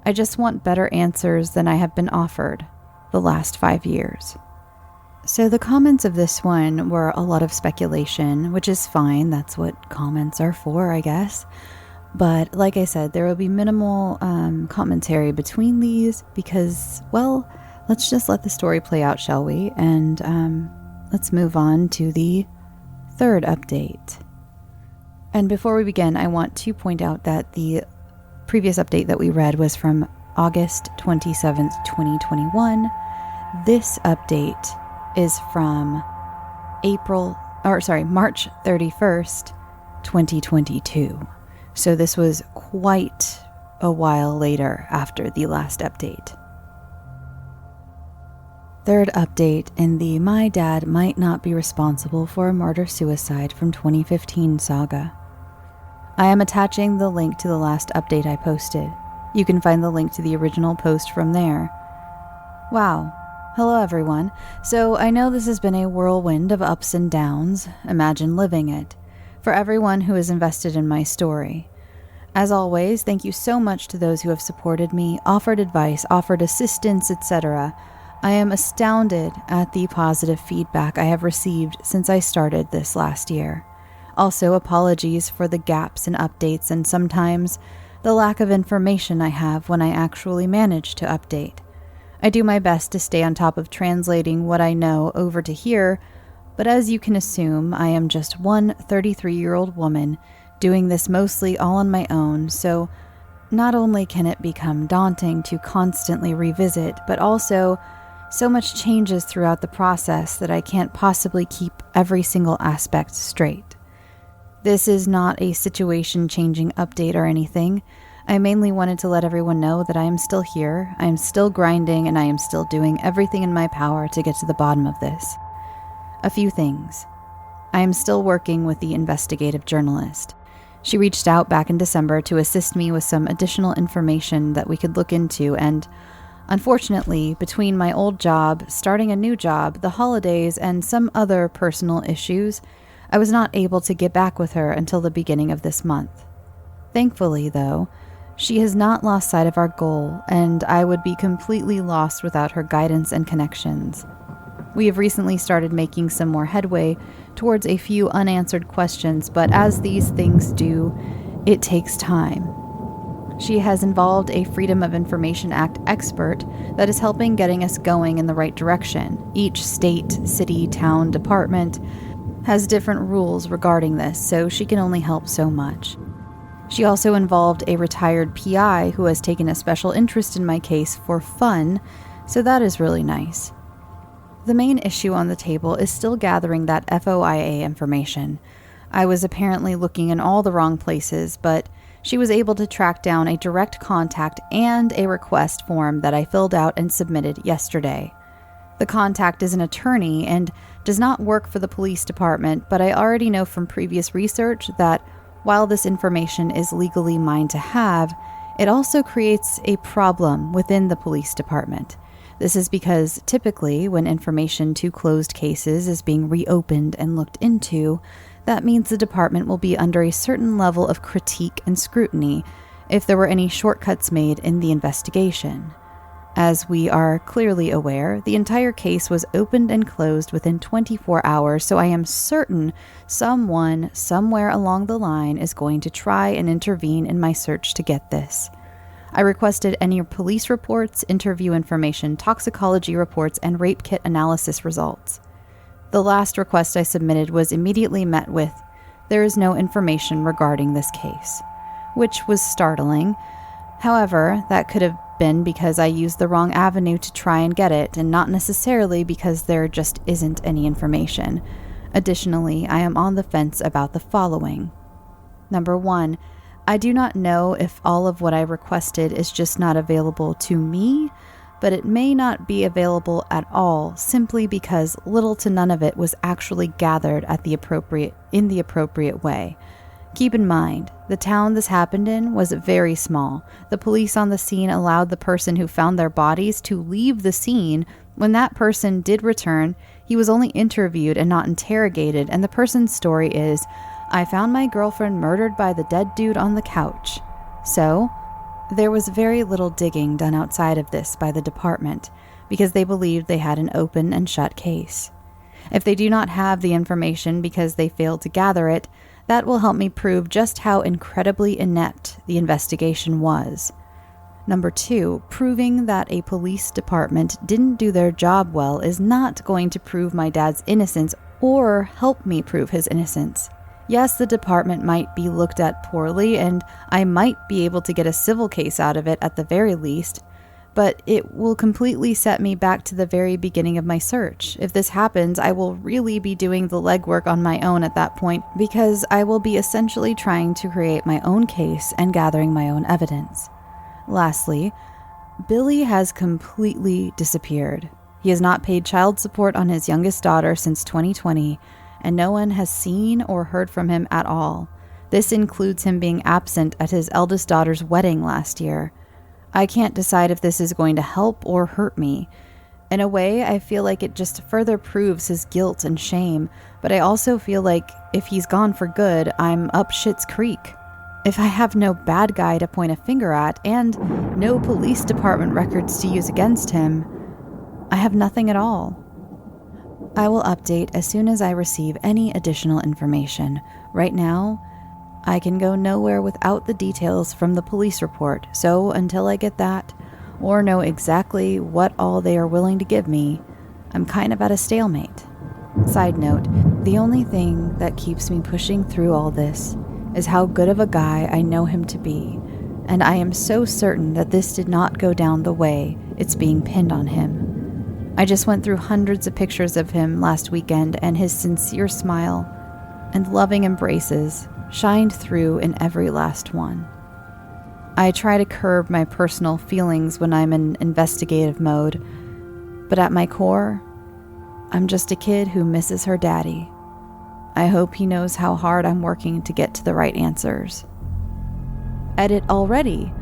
I just want better answers than I have been offered the last 5 years. So the comments of this one were a lot of speculation, which is fine. That's what comments are for, I guess. But like I said, there will be minimal commentary between these because, well, let's just let the story play out, shall we? And let's move on to the third update. And before we begin, I want to point out that the previous update that we read was from August 27th, 2021. This update is from March 31st, 2022. So this was quite a while later after the last update. Third update in the My Dad Might Not Be Responsible for a Murder-Suicide from 2015 saga. I am attaching the link to the last update I posted. You can find the link to the original post from there. Wow. Hello everyone. So I know this has been a whirlwind of ups and downs. Imagine living it. For everyone who is invested in my story. As always, thank you so much to those who have supported me, offered advice, offered assistance, etc. I am astounded at the positive feedback I have received since I started this last year. Also, apologies for the gaps in updates and sometimes the lack of information I have when I actually manage to update. I do my best to stay on top of translating what I know over to here, but as you can assume, I am just one 33-year-old woman doing this mostly all on my own, so not only can it become daunting to constantly revisit, but also so much changes throughout the process that I can't possibly keep every single aspect straight. This is not a situation-changing update or anything. I mainly wanted to let everyone know that I am still here, I am still grinding, and I am still doing everything in my power to get to the bottom of this. A few things. I am still working with the investigative journalist. She reached out back in December to assist me with some additional information that we could look into, and unfortunately, between my old job, starting a new job, the holidays, and some other personal issues, I was not able to get back with her until the beginning of this month. Thankfully, though, she has not lost sight of our goal, and I would be completely lost without her guidance and connections. We have recently started making some more headway towards a few unanswered questions, but as these things do, it takes time. She has involved a Freedom of Information Act expert that is helping getting us going in the right direction. Each state, city, town, department has different rules regarding this, so she can only help so much. She also involved a retired PI who has taken a special interest in my case for fun, so that is really nice. The main issue on the table is still gathering that FOIA information. I was apparently looking in all the wrong places, but she was able to track down a direct contact and a request form that I filled out and submitted yesterday. The contact is an attorney and does not work for the police department, but I already know from previous research that while this information is legally mine to have, it also creates a problem within the police department. This is because typically when information to closed cases is being reopened and looked into, that means the department will be under a certain level of critique and scrutiny if there were any shortcuts made in the investigation. As we are clearly aware, the entire case was opened and closed within 24 hours, so I am certain someone, somewhere along the line, is going to try and intervene in my search to get this. I requested any police reports, interview information, toxicology reports, and rape kit analysis results. The last request I submitted was immediately met with, "There is no information regarding this case," which was startling. However, that could have been because I used the wrong avenue to try and get it, and not necessarily because there just isn't any information. Additionally, I am on the fence about the following. Number 1, I do not know if all of what I requested is just not available to me, but it may not be available at all simply because little to none of it was actually gathered in the appropriate way. Keep in mind, the town this happened in was very small. The police on the scene allowed the person who found their bodies to leave the scene. When that person did return, he was only interviewed and not interrogated, and the person's story is, "I found my girlfriend murdered by the dead dude on the couch." So, there was very little digging done outside of this by the department, because they believed they had an open and shut case. If they do not have the information because they failed to gather it, that will help me prove just how incredibly inept the investigation was. Number 2, proving that a police department didn't do their job well is not going to prove my dad's innocence or help me prove his innocence. Yes, the department might be looked at poorly, and I might be able to get a civil case out of it at the very least, but it will completely set me back to the very beginning of my search. If this happens, I will really be doing the legwork on my own at that point, because I will be essentially trying to create my own case and gathering my own evidence. Lastly, Billy has completely disappeared. He has not paid child support on his youngest daughter since 2020, and no one has seen or heard from him at all. This includes him being absent at his eldest daughter's wedding last year. I can't decide if this is going to help or hurt me. In a way, I feel like it just further proves his guilt and shame, but I also feel like if he's gone for good, I'm up shit's creek. If I have no bad guy to point a finger at and no police department records to use against him, I have nothing at all. I will update as soon as I receive any additional information. Right now, I can go nowhere without the details from the police report, so until I get that, or know exactly what all they are willing to give me, I'm kind of at a stalemate. Side note, the only thing that keeps me pushing through all this is how good of a guy I know him to be, and I am so certain that this did not go down the way it's being pinned on him. I just went through hundreds of pictures of him last weekend, and his sincere smile and loving embraces shined through in every last one. I try to curb my personal feelings when I'm in investigative mode, but at my core, I'm just a kid who misses her daddy. I hope he knows how hard I'm working to get to the right answers. Edit already.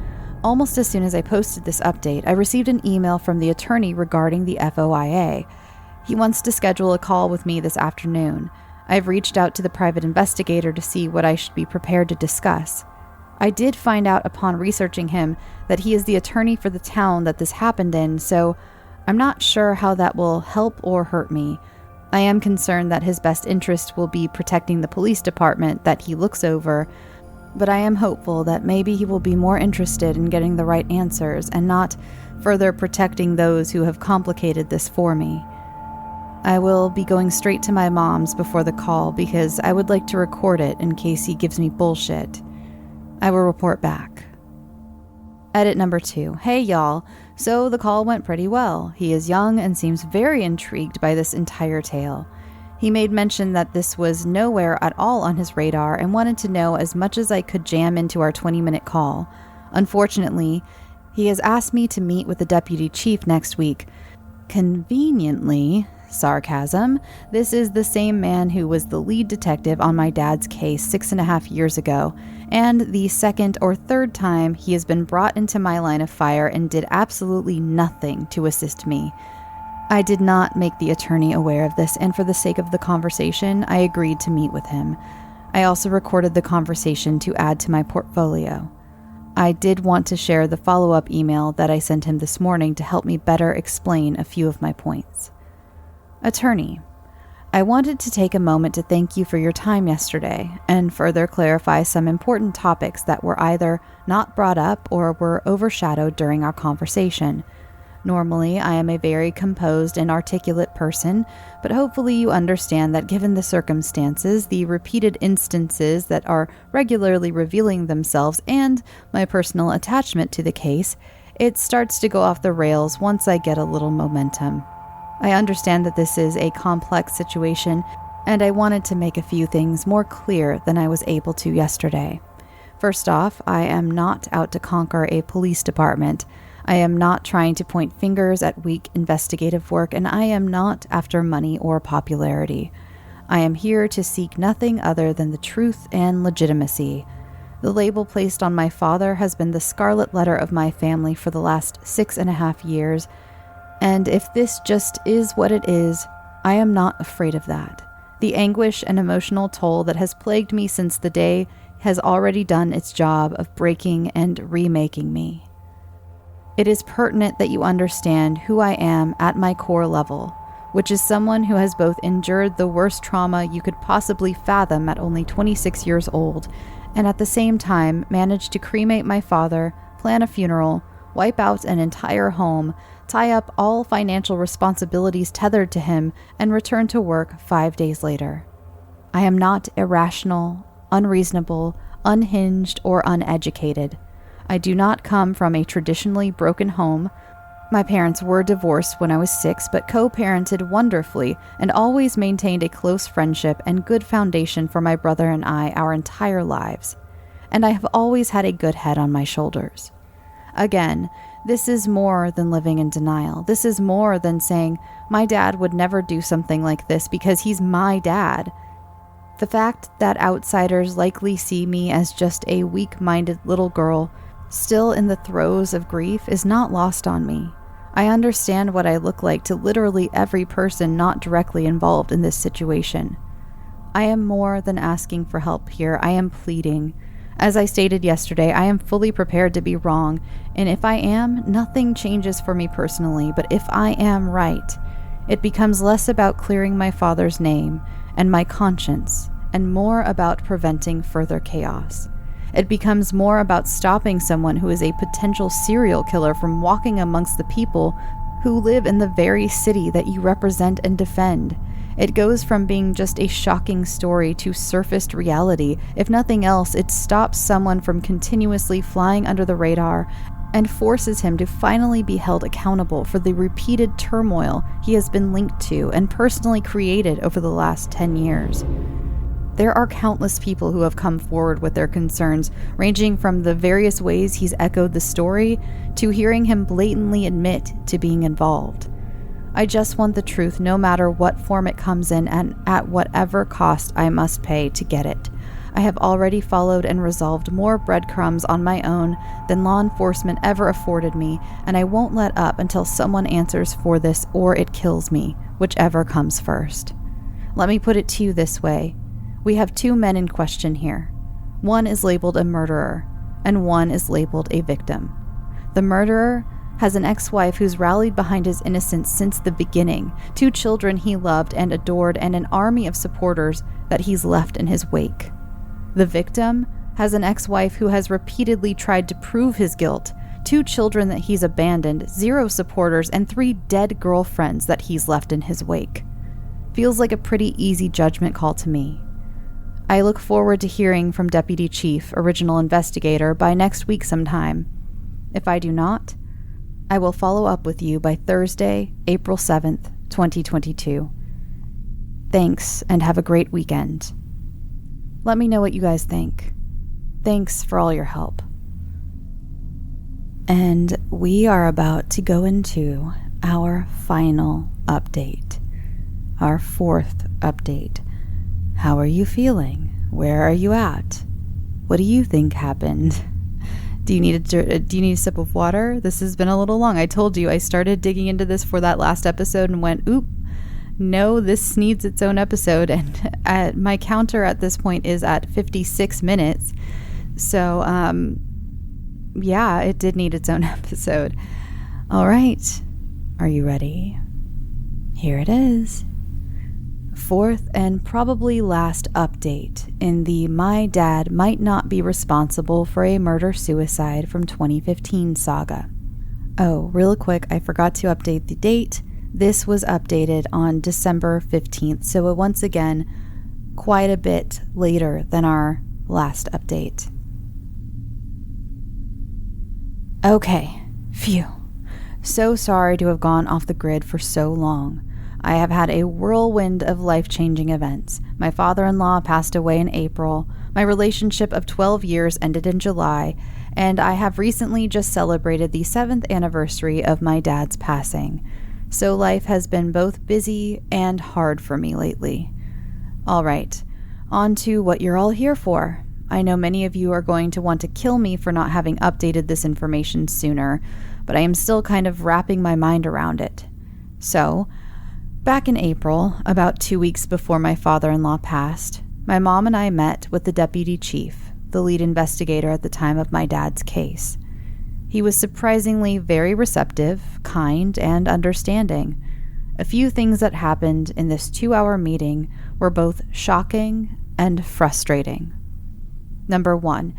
Almost as soon as I posted this update, I received an email from the attorney regarding the FOIA. He wants to schedule a call with me this afternoon. I've reached out to the private investigator to see what I should be prepared to discuss. I did find out upon researching him that he is the attorney for the town that this happened in, so I'm not sure how that will help or hurt me. I am concerned that his best interest will be protecting the police department that he looks over, but I am hopeful that maybe he will be more interested in getting the right answers and not further protecting those who have complicated this for me. I will be going straight to my mom's before the call because I would like to record it in case he gives me bullshit. I will report back. Edit number 2. Hey y'all, so the call went pretty well. He is young and seems very intrigued by this entire tale. He made mention that this was nowhere at all on his radar and wanted to know as much as I could jam into our 20-minute call. Unfortunately, he has asked me to meet with the deputy chief next week. Conveniently, sarcasm, this is the same man who was the lead detective on my dad's case 6.5 years ago, and the second or third time he has been brought into my line of fire and did absolutely nothing to assist me. I did not make the attorney aware of this, and for the sake of the conversation, I agreed to meet with him. I also recorded the conversation to add to my portfolio. I did want to share the follow-up email that I sent him this morning to help me better explain a few of my points. Attorney, I wanted to take a moment to thank you for your time yesterday and further clarify some important topics that were either not brought up or were overshadowed during our conversation. Normally, I am a very composed and articulate person, but hopefully you understand that given the circumstances, the repeated instances that are regularly revealing themselves, and my personal attachment to the case, it starts to go off the rails once I get a little momentum. I understand that this is a complex situation, and I wanted to make a few things more clear than I was able to yesterday. First off, I am not out to conquer a police department. I am not trying to point fingers at weak investigative work, and I am not after money or popularity. I am here to seek nothing other than the truth and legitimacy. The label placed on my father has been the scarlet letter of my family for the last 6.5 years, and if this just is what it is, I am not afraid of that. The anguish and emotional toll that has plagued me since the day has already done its job of breaking and remaking me. It is pertinent that you understand who I am at my core level, which is someone who has both endured the worst trauma you could possibly fathom at only 26 years old, and at the same time managed to cremate my father, plan a funeral, wipe out an entire home, tie up all financial responsibilities tethered to him, and return to work 5 days later. I am not irrational, unreasonable, unhinged, or uneducated. I do not come from a traditionally broken home. My parents were divorced when I was 6, but co-parented wonderfully and always maintained a close friendship and good foundation for my brother and I our entire lives. And I have always had a good head on my shoulders. Again, this is more than living in denial. This is more than saying, my dad would never do something like this because he's my dad. The fact that outsiders likely see me as just a weak-minded little girl still in the throes of grief is not lost on me. I understand what I look like to literally every person not directly involved in this situation. I am more than asking for help here. I am pleading. As I stated yesterday, I am fully prepared to be wrong, and if I am, nothing changes for me personally, but if I am right, it becomes less about clearing my father's name and my conscience, and more about preventing further chaos. It becomes more about stopping someone who is a potential serial killer from walking amongst the people who live in the very city that you represent and defend. It goes from being just a shocking story to surfaced reality. If nothing else, it stops someone from continuously flying under the radar and forces him to finally be held accountable for the repeated turmoil he has been linked to and personally created over the last 10 years. There are countless people who have come forward with their concerns, ranging from the various ways he's echoed the story to hearing him blatantly admit to being involved. I just want the truth no matter what form it comes in and at whatever cost I must pay to get it. I have already followed and resolved more breadcrumbs on my own than law enforcement ever afforded me, and I won't let up until someone answers for this or it kills me, whichever comes first. Let me put it to you this way. We have 2 men in question here. One is labeled a murderer, and one is labeled a victim. The murderer has an ex-wife who's rallied behind his innocence since the beginning, 2 children he loved and adored, and an army of supporters that he's left in his wake. The victim has an ex-wife who has repeatedly tried to prove his guilt, 2 children that he's abandoned, 0 supporters, and 3 dead girlfriends that he's left in his wake. Feels like a pretty easy judgment call to me. I look forward to hearing from Deputy Chief, Original Investigator, by next week sometime. If I do not, I will follow up with you by Thursday, April 7th, 2022. Thanks, and have a great weekend. Let me know what you guys think. Thanks for all your help. And we are about to go into our final update, our 4th update. How are you feeling? Where are you at? What do you think happened? Do you need a sip of water? This has been a little long. I told you I started digging into this for that last episode and went, oop, no, this needs its own episode. And my counter at this point is at 56 minutes. So, yeah, it did need its own episode. All right. Are you ready? Here it is. 4th and probably last update in the My Dad Might Not Be Responsible for a Murder-Suicide from 2015 saga. Oh, real quick, I forgot to update the date. This was updated on December 15th, so once again, quite a bit later than our last update. Okay, phew. So sorry to have gone off the grid for so long. I have had a whirlwind of life-changing events. My father-in-law passed away in April, my relationship of 12 years ended in July, and I have recently just celebrated the 7th anniversary of my dad's passing. So life has been both busy and hard for me lately. All right, on to what you're all here for. I know many of you are going to want to kill me for not having updated this information sooner, but I am still kind of wrapping my mind around it. So, back in April, about 2 weeks before my father-in-law passed, my mom and I met with the deputy chief, the lead investigator at the time of my dad's case. He was surprisingly very receptive, kind, and understanding. A few things that happened in this 2-hour meeting were both shocking and frustrating. Number 1,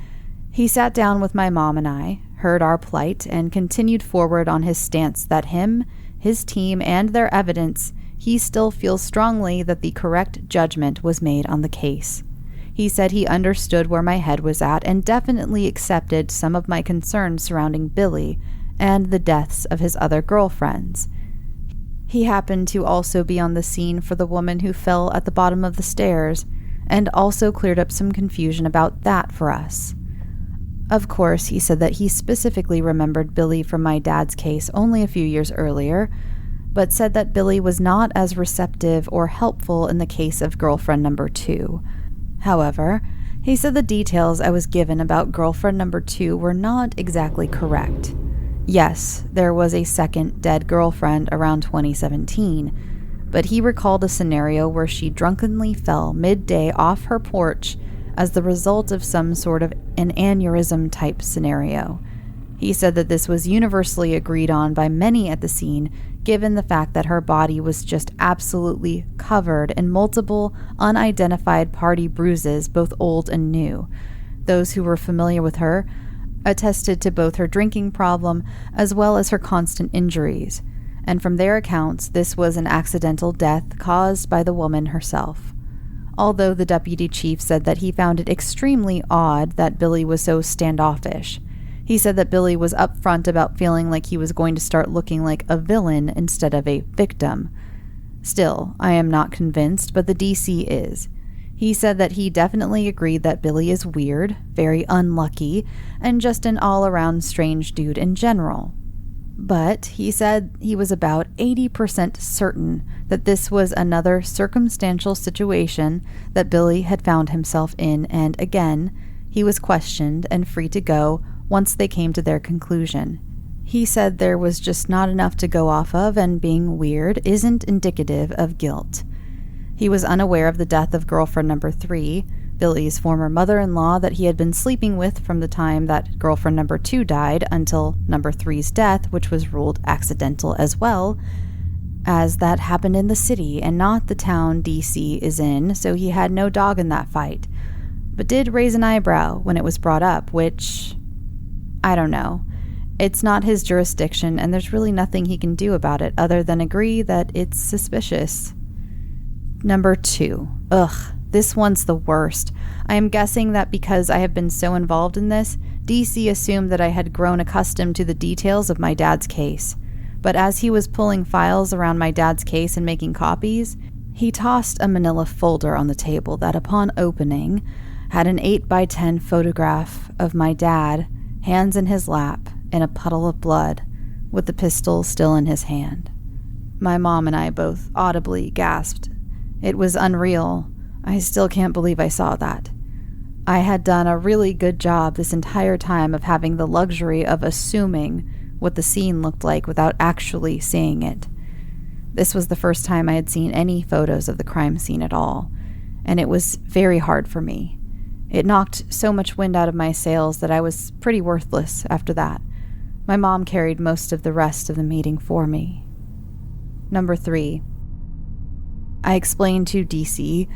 he sat down with my mom and I, heard our plight, and continued forward on his stance that him, his team, and their evidence he still feels strongly that the correct judgment was made on the case. He said he understood where my head was at and definitely accepted some of my concerns surrounding Billy and the deaths of his other girlfriends. He happened to also be on the scene for the woman who fell at the bottom of the stairs, and also cleared up some confusion about that for us. Of course, he said that he specifically remembered Billy from my dad's case only a few years earlier, but said that Billy was not as receptive or helpful in the case of girlfriend number 2. However, he said the details I was given about girlfriend number 2 were not exactly correct. Yes, there was a second dead girlfriend around 2017, but he recalled a scenario where she drunkenly fell midday off her porch as the result of some sort of an aneurysm type scenario. He said that this was universally agreed on by many at the scene, given the fact that her body was just absolutely covered in multiple unidentified party bruises, both old and new. Those who were familiar with her attested to both her drinking problem as well as her constant injuries, and from their accounts, this was an accidental death caused by the woman herself. Although the deputy chief said that he found it extremely odd that Billy was so standoffish. He said that Billy was upfront about feeling like he was going to start looking like a villain instead of a victim. Still, I am not convinced, but the DC is. He said that he definitely agreed that Billy is weird, very unlucky, and just an all-around strange dude in general. But he said he was about 80% certain that this was another circumstantial situation that Billy had found himself in, and again, he was questioned and free to go once they came to their conclusion. He said there was just not enough to go off of, and being weird isn't indicative of guilt. He was unaware of the death of girlfriend number 3, Billy's former mother-in-law that he had been sleeping with from the time that girlfriend number 2 died until number 3's death, which was ruled accidental as well, as that happened in the city and not the town DC is in, so he had no dog in that fight, but did raise an eyebrow when it was brought up, which, I don't know. It's not his jurisdiction, and there's really nothing he can do about it other than agree that it's suspicious. Number 2. Ugh, this one's the worst. I am guessing that because I have been so involved in this, DC assumed that I had grown accustomed to the details of my dad's case. But as he was pulling files around my dad's case and making copies, he tossed a manila folder on the table that, upon opening, had an 8x10 photograph of my dad, hands in his lap, in a puddle of blood, with the pistol still in his hand. My mom and I both audibly gasped. It was unreal. I still can't believe I saw that. I had done a really good job this entire time of having the luxury of assuming what the scene looked like without actually seeing it. This was the first time I had seen any photos of the crime scene at all, and it was very hard for me. It knocked so much wind out of my sails that I was pretty worthless after that. My mom carried most of the rest of the meeting for me. Number 3. I explained to DC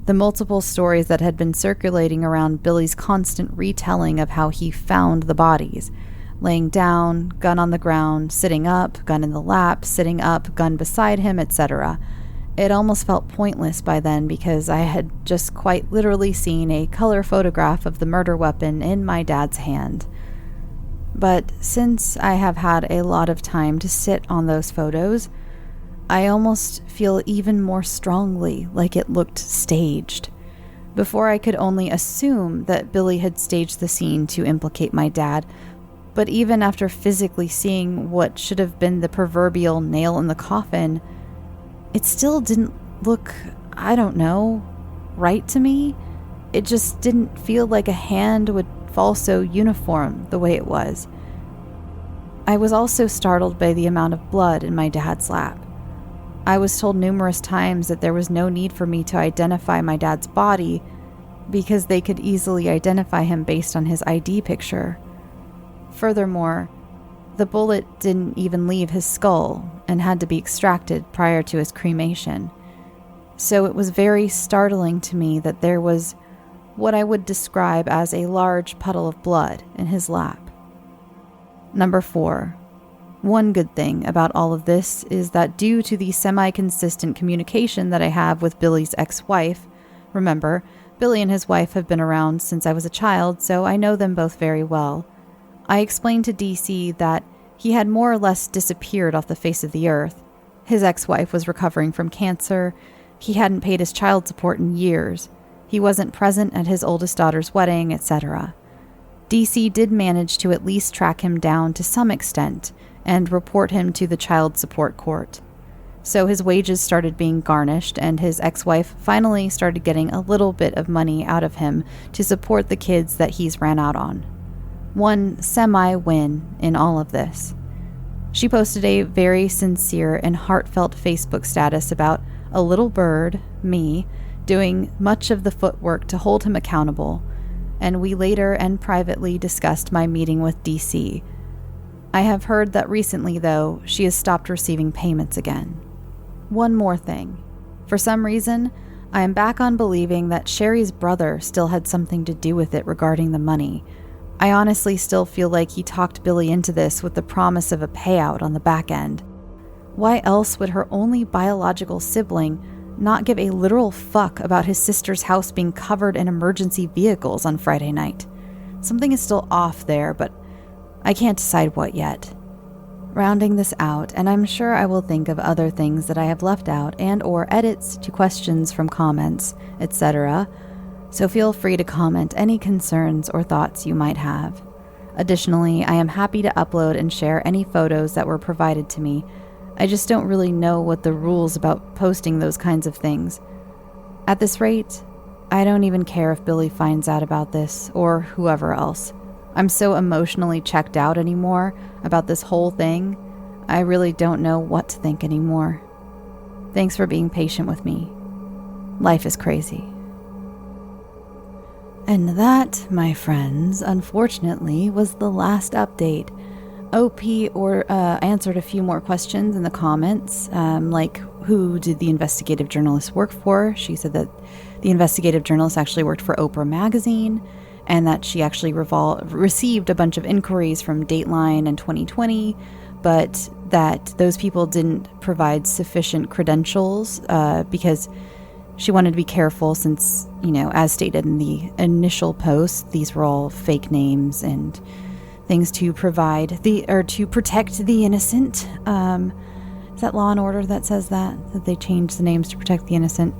the multiple stories that had been circulating around Billy's constant retelling of how he found the bodies. Laying down, gun on the ground, sitting up, gun in the lap, sitting up, gun beside him, etc. It almost felt pointless by then because I had just quite literally seen a color photograph of the murder weapon in my dad's hand. But since I have had a lot of time to sit on those photos, I almost feel even more strongly like it looked staged. Before I could only assume that Billy had staged the scene to implicate my dad, but even after physically seeing what should have been the proverbial nail in the coffin, it still didn't look, I don't know, right to me. It just didn't feel like a hand would fall so uniform the way it was. I was also startled by the amount of blood in my dad's lap. I was told numerous times that there was no need for me to identify my dad's body because they could easily identify him based on his ID picture. Furthermore, the bullet didn't even leave his skull and had to be extracted prior to his cremation. So it was very startling to me that there was what I would describe as a large puddle of blood in his lap. Number 4. One good thing about all of this is that due to the semi-consistent communication that I have with Billy's ex-wife, remember, Billy and his wife have been around since I was a child, so I know them both very well. I explained to DC that he had more or less disappeared off the face of the earth. His ex-wife was recovering from cancer. He hadn't paid his child support in years. He wasn't present at his oldest daughter's wedding, etc. DC did manage to at least track him down to some extent and report him to the child support court. So his wages started being garnished, and his ex-wife finally started getting a little bit of money out of him to support the kids that he's ran out on. One semi-win in all of this. She posted a very sincere and heartfelt Facebook status about a little bird, me, doing much of the footwork to hold him accountable, and we later and privately discussed my meeting with DC. I have heard that recently, though, she has stopped receiving payments again. One more thing. For some reason, I am back on believing that Sherry's brother still had something to do with it regarding the money. I honestly still feel like he talked Billy into this with the promise of a payout on the back end. Why else would her only biological sibling not give a literal fuck about his sister's house being covered in emergency vehicles on Friday night? Something is still off there, but I can't decide what yet. Rounding this out, and I'm sure I will think of other things that I have left out and or edits to questions from comments, etc., so feel free to comment any concerns or thoughts you might have. Additionally, I am happy to upload and share any photos that were provided to me. I just don't really know what the rules about posting those kinds of things. At this rate, I don't even care if Billy finds out about this, or whoever else. I'm so emotionally checked out anymore about this whole thing, I really don't know what to think anymore. Thanks for being patient with me. Life is crazy. And that, my friends, unfortunately, was the last update. OP answered a few more questions in the comments, like who did the investigative journalist work for? She said that the investigative journalist actually worked for Oprah magazine, and that she actually received a bunch of inquiries from Dateline and 2020, but that those people didn't provide sufficient credentials because she wanted to be careful since, as stated in the initial post, these were all fake names and things to to protect the innocent. Is that Law and Order that says that they changed the names to protect the innocent?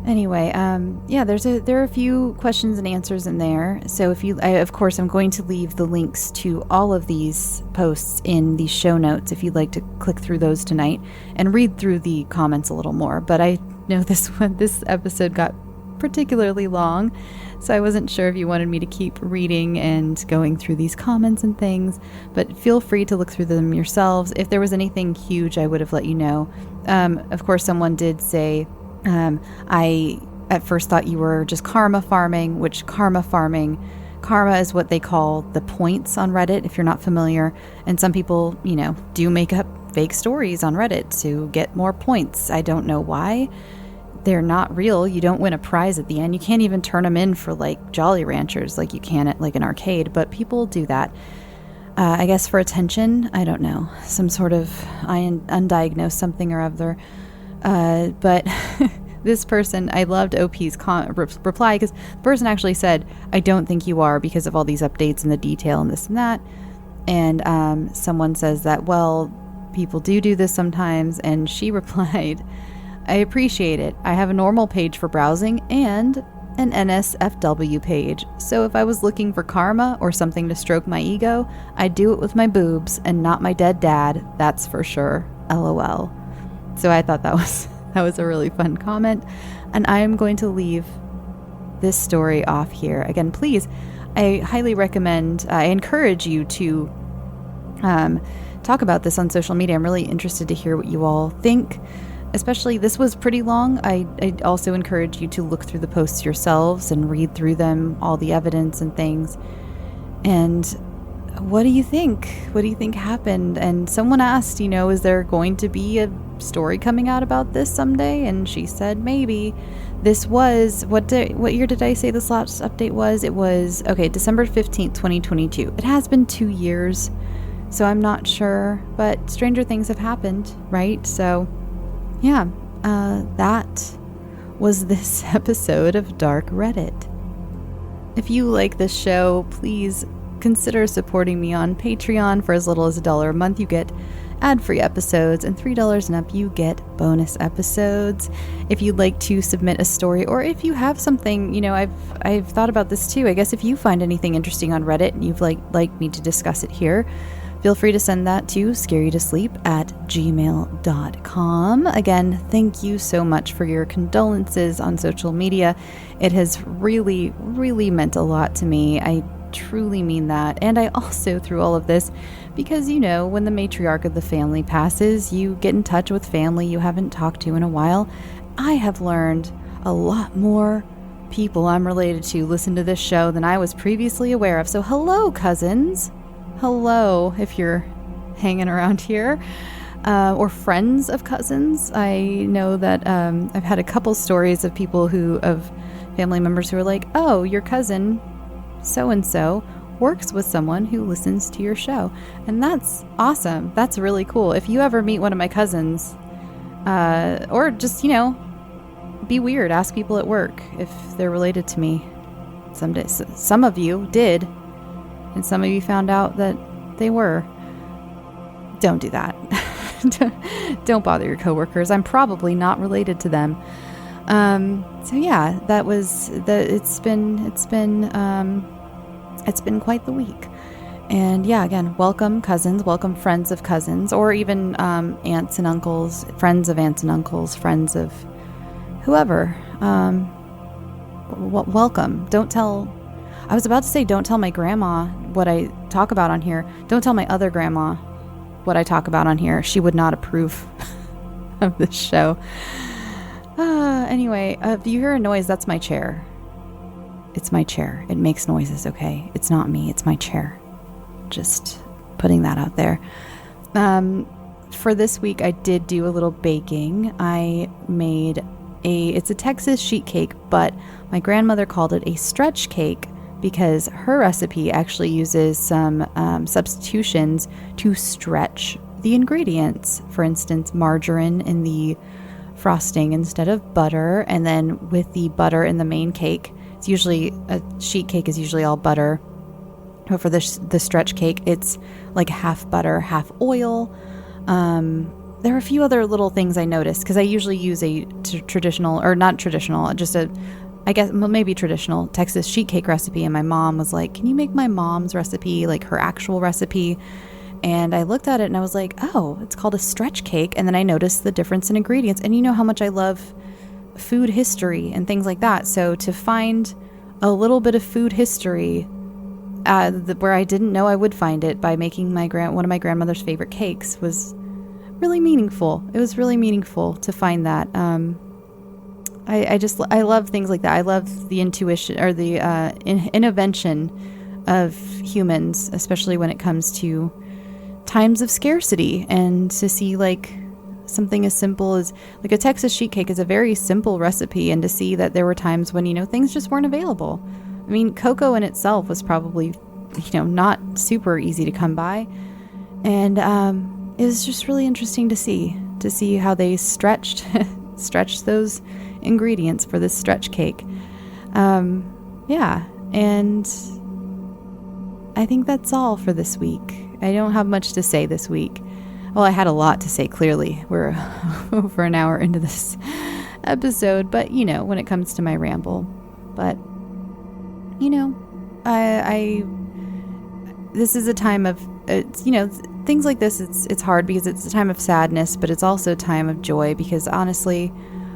Anyway, there are a few questions and answers in there. So of course, I'm going to leave the links to all of these posts in the show notes if you'd like to click through those tonight and read through the comments a little more. But I know this episode got particularly long, so I wasn't sure if you wanted me to keep reading and going through these comments and things, but feel free to look through them yourselves. If there was anything huge, I would have let you know. Of course, someone did say, I at first thought you were just karma farming, karma is what they call the points on Reddit, if you're not familiar. And some people, do make up fake stories on Reddit to get more points. I don't know why. They're not real. You don't win a prize at the end. You can't even turn them in for Jolly Ranchers like you can at an arcade, but people do that. I guess for attention, I don't know. Some sort of undiagnosed something or other. But this person, I loved OP's reply, because the person actually said, I don't think you are because of all these updates and the detail and this and that. And someone says that, well, people do this sometimes. And she replied, I appreciate it. I have a normal page for browsing and an NSFW page. So if I was looking for karma or something to stroke my ego, I'd do it with my boobs and not my dead dad. That's for sure. LOL. So I thought that was a really fun comment. And I am going to leave this story off here. Again, please, I highly recommend, I encourage you to talk about this on social media. I'm really interested to hear what you all think. Especially, this was pretty long. I also encourage you to look through the posts yourselves and read through them, all the evidence and things. And what do you think? What do you think happened? And someone asked, is there going to be a story coming out about this someday? And she said, maybe. This was, what year did I say this last update was? It was, December 15th, 2022. It has been 2 years So I'm not sure, but stranger things have happened, right? So yeah, that was this episode of Dark Reddit. If you like this show, please consider supporting me on Patreon. For as little as $1 a month, you get ad-free episodes, and $3 and up, you get bonus episodes. If you'd like to submit a story, or if you have something, I've thought about this too. I guess if you find anything interesting on Reddit and you'd like me to discuss it here, feel free to send that to scareyoutosleep@gmail.com. Again, thank you so much for your condolences on social media. It has really, really meant a lot to me. I truly mean that. And I also, through all of this, because, when the matriarch of the family passes, you get in touch with family you haven't talked to in a while. I have learned a lot more people I'm related to listen to this show than I was previously aware of. So hello, cousins. Hello, if you're hanging around here, or friends of cousins. I know that I've had a couple stories of family members who are like, oh, your cousin so-and-so works with someone who listens to your show. And that's awesome. That's really cool. If you ever meet one of my cousins, or just, be weird, ask people at work if they're related to me. Someday, some of you did, and some of you found out that they were. Don't do that. Don't bother your coworkers. I'm probably not related to them. So yeah, that was it's been quite the week. And yeah, again, welcome cousins, welcome friends of cousins, or even aunts and uncles, friends of aunts and uncles, friends of whoever. Welcome. I was about to say don't tell my grandma what I talk about on here. Don't tell my other grandma what I talk about on here. She would not approve of this show. Anyway, if you hear a noise, that's my chair. It's my chair. It makes noises, okay? It's not me. It's my chair. Just putting that out there. For this week, I did do a little baking. I made it's a Texas sheet cake, but my grandmother called it a stretch cake because her recipe actually uses some substitutions to stretch the ingredients. For instance, margarine in the frosting instead of butter, and then with the butter in the main cake. It's usually, a sheet cake is usually all butter. But for the stretch cake, it's like half butter, half oil. There are a few other little things I noticed because I usually use a traditional, or not traditional, just maybe traditional Texas sheet cake recipe. And my mom was like, can you make my mom's recipe, like her actual recipe? And I looked at it and I was like, oh, it's called a stretch cake. And then I noticed the difference in ingredients. And you know how much I love food history and things like that. So to find a little bit of food history where I didn't know I would find it by making one of my grandmother's favorite cakes was really meaningful. It was really meaningful to find that. I love things like that. I love the intuition or the intervention of humans, especially when it comes to times of scarcity, and to see like something as simple as like a Texas sheet cake is a very simple recipe, and to see that there were times when things just weren't available. I mean, cocoa in itself was probably not super easy to come by, and it was just really interesting to see how they stretched those ingredients for this stretch cake. Yeah, and I think that's all for this week. I don't have much to say this week. Well, I had a lot to say, clearly. We're over an hour into this episode, but when it comes to my ramble. But this is a time of things like this. It's hard because it's a time of sadness, but it's also a time of joy, because honestly,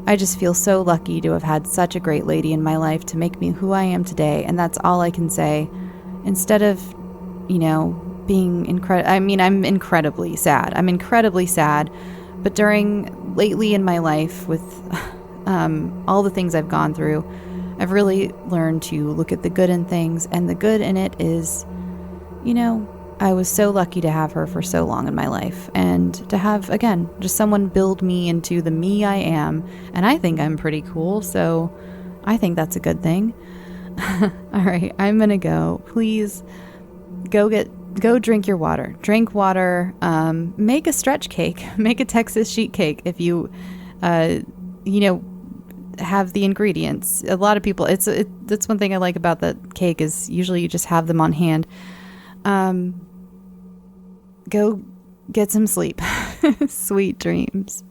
I just feel so lucky to have had such a great lady in my life to make me who I am today, and that's all I can say. Instead of being I'm incredibly sad. I'm incredibly sad, but lately in my life, with all the things I've gone through, I've really learned to look at the good in things, and the good in it is, I was so lucky to have her for so long in my life, and to have, again, just someone build me into the me I am, and I think I'm pretty cool, so I think that's a good thing. All right, I'm gonna go. Please go get go drink your water. Drink water. Make a stretch cake. Make a Texas sheet cake if you, have the ingredients. A lot of people, that's one thing I like about that cake is usually you just have them on hand. Go get some sleep. Sweet dreams.